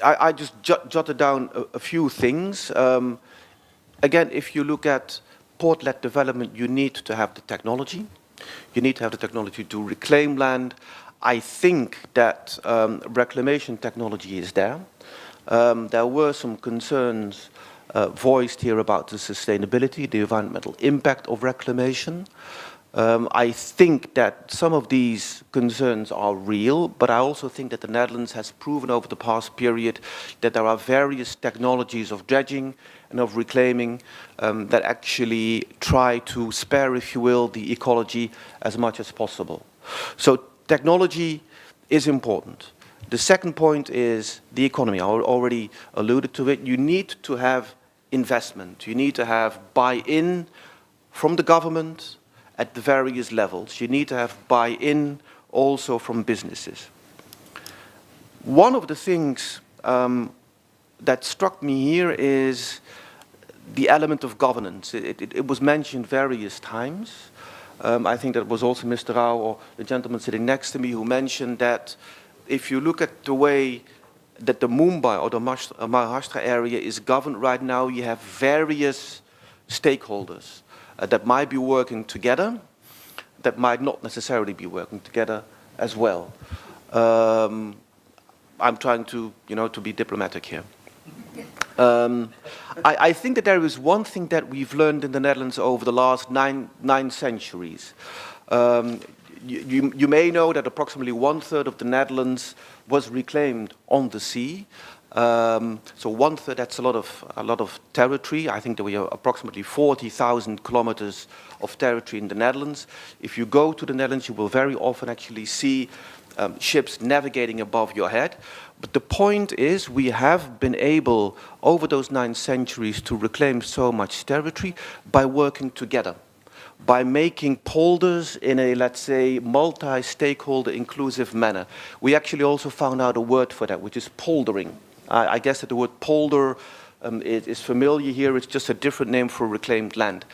I just jotted down a few things. Again, if you look at port-led development, you need to have the technology. You need to have the technology to reclaim land. I think that reclamation technology is there. There were some concerns voiced here about the sustainability, the environmental impact of reclamation. I think that some of these concerns are real, but I also think that the Netherlands has proven over the past period that there are various technologies of dredging and of reclaiming that actually try to spare, if you will, the ecology as much as possible. So technology is important. The second point is the economy. I already alluded to it. You need to have investment. You need to have buy-in from the government at the various levels. You need to have buy-in also from businesses. One of the things that struck me here is the element of governance. It was mentioned various times. I think that was also Mr. Rao or the gentleman sitting next to me who mentioned that if you look at the way that the Mumbai or the Maharashtra area is governed right now, you have various stakeholders that might be working together, that might not necessarily be working together as well. I'm trying to, to be diplomatic here. I think that there is one thing that we've learned in the Netherlands over the last nine centuries. You may know that approximately 1/3 of the Netherlands was reclaimed on the sea. So 1/3, that's a lot of territory. I think that we have approximately 40,000 kilometers of territory in the Netherlands. If you go to the Netherlands, you will very often actually see ships navigating above your head. But the point is, we have been able, over those 9 centuries, to reclaim so much territory by working together, by making polders in a, let's say, multi-stakeholder inclusive manner. We actually also found out a word for that, which is poldering. I guess that the word polder is familiar here. It's just a different name for reclaimed land.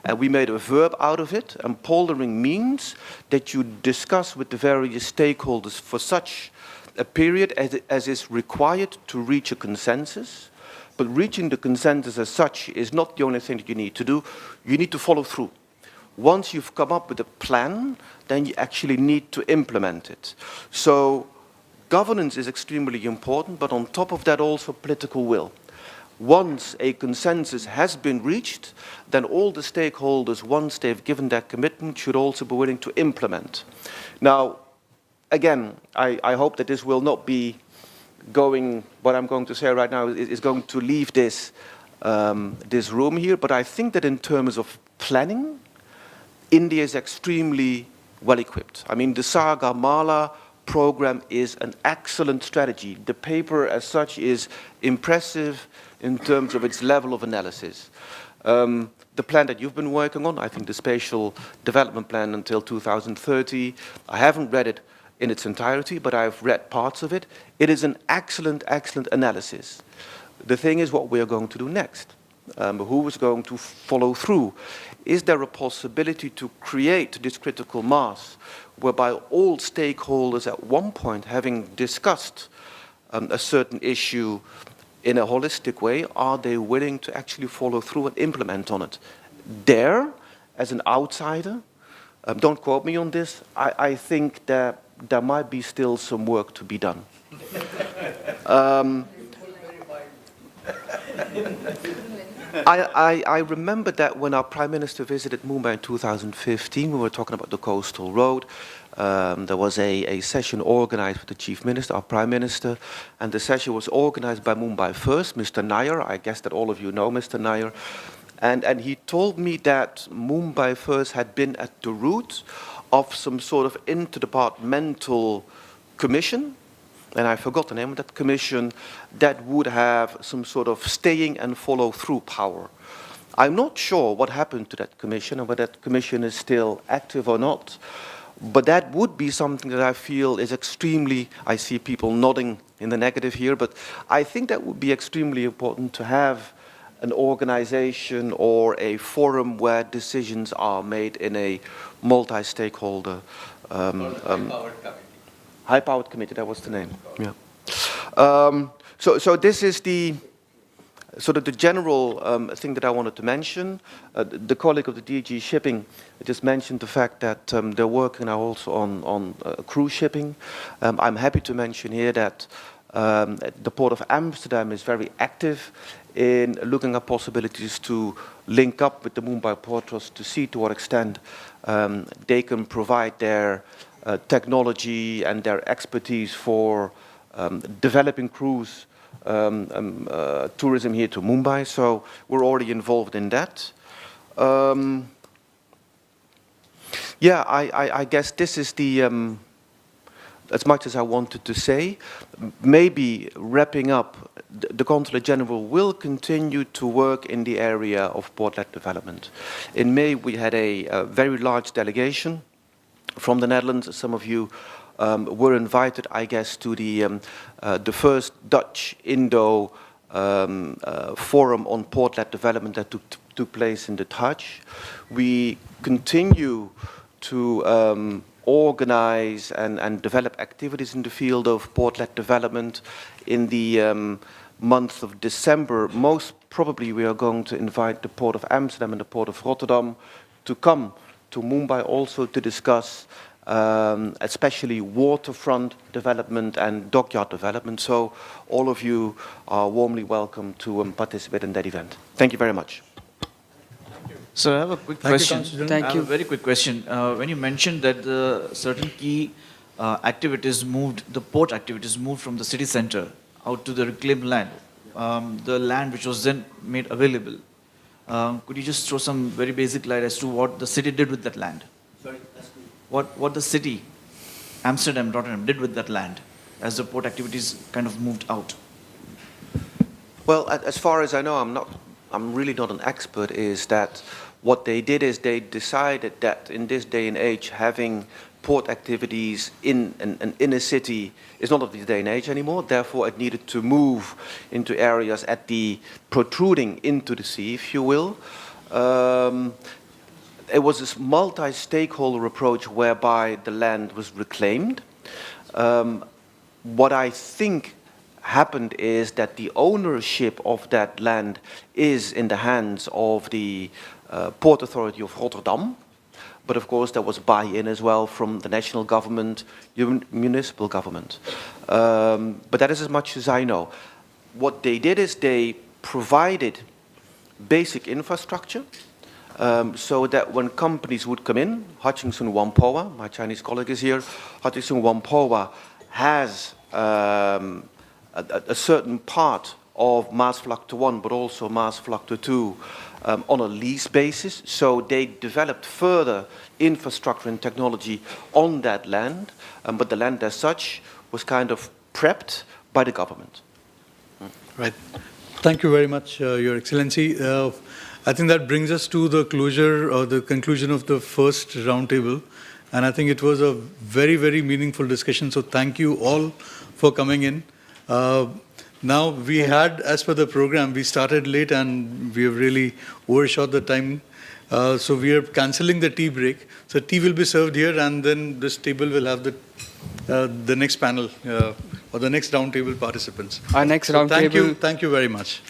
And we made a verb out of it, and poldering means that you discuss with the various stakeholders for such a period as is required to reach a consensus. But reaching the consensus as such is not the only thing that you need to do. You need to follow through. Once you've come up with a plan, then you actually need to implement it. So governance is extremely important, but on top of that also political will. Once a consensus has been reached, then all the stakeholders, once they've given their commitment, should also be willing to implement. Now, again, I hope that this will not be going, what I'm going to say right now is going to leave this, this room here, but I think that in terms of planning, India is extremely well equipped. I mean, the Saga Mala program is an excellent strategy. The paper as such is impressive in terms of its level of analysis. The plan that you've been working on, I think the spatial development plan until 2030, I haven't read it in its entirety, but I've read parts of it. It is an excellent, excellent analysis. The thing is what we are going to do next. Who is going to follow through? Is there a possibility to create this critical mass whereby all stakeholders at one point, having discussed a certain issue in a holistic way, are they willing to actually follow through and implement on it? There, as an outsider, don't quote me on this, I think that there might be still some work to be done. I remember that when our Prime Minister visited Mumbai in 2015, we were talking about the coastal road. There was a session organized with the Chief Minister, our Prime Minister, and the session was organized by Mumbai First, Mr. Nair. I guess that all of you know Mr. Nair. And he told me that Mumbai First had been at the root of some sort of interdepartmental commission, and I forgot the name of that commission, that would have some sort of staying and follow through power. I'm not sure what happened to that commission and whether that commission is still active or not, but that would be something that I feel is extremely, I see people nodding in the negative here, but I think that would be extremely important to have an organization or a forum where decisions are made in a multi-stakeholder high-powered committee, that was the name. Yeah. So this is the sort of the general thing that I wanted to mention. The colleague of the DG Shipping just mentioned the fact that they're working now also on cruise shipping. I'm happy to mention here that the Port of Amsterdam is very active in looking at possibilities to link up with the Mumbai Port Trust to see to what extent they can provide their technology and their expertise for developing cruise tourism here to Mumbai. So we're already involved in that. Yeah, I guess this is the as much as I wanted to say. Maybe wrapping up, the Consulate General will continue to work in the area of port-led development. In May, we had a very large delegation from the Netherlands. Some of you were invited, I guess, to the first Dutch-Indo forum on port-led development that took place in the Taj. We continue to organize and develop activities in the field of port-led development. In the month of December, most probably we are going to invite the Port of Amsterdam and the Port of Rotterdam to come to Mumbai also to discuss especially waterfront development and dockyard development. So all of you are warmly welcome to participate in that event. Thank you very much. So I have a quick question. I have a very quick question. When you mentioned that certain key activities moved, the port activities moved from the city center out to the reclaimed land, the land which was then made available. Could you just throw some very basic light as to what the city did with that land? Sorry, that's good. What the city, Amsterdam, Rotterdam, did with that land as the port activities kind of moved out? Well, as far as I know, I'm really not an expert, is that what they did is they decided that in this day and age, having port activities in an inner city is not of this day and age anymore. Therefore, it needed to move into areas at the protruding into the sea, if you will. It was this multi-stakeholder approach whereby the land was reclaimed. what I think happened is that the ownership of that land is in the hands of the Port Authority of Rotterdam. But of course, there was buy-in as well from the national government, municipal government. But that is as much as I know. What they did is they provided basic infrastructure so that when companies would come in, Hutchinson Whampoa, my Chinese colleague is here, Hutchinson Whampoa has a certain part of Maasvlakte 1, but also Maasvlakte 2 on a lease basis. So they developed further infrastructure and technology on that land, but the land as such was kind of prepped by the government. Right. Thank you very much, Your Excellency. I think that brings us to the closure or the conclusion of the first roundtable. And I think it was a very, very meaningful discussion. So thank you all for coming in. Now, we had, as per the program, we started late and we have really overshot the time. So we are cancelling the tea break. So tea will be served here, and then this table will have the next panel or the next roundtable participants. Our next roundtable. Thank you very much.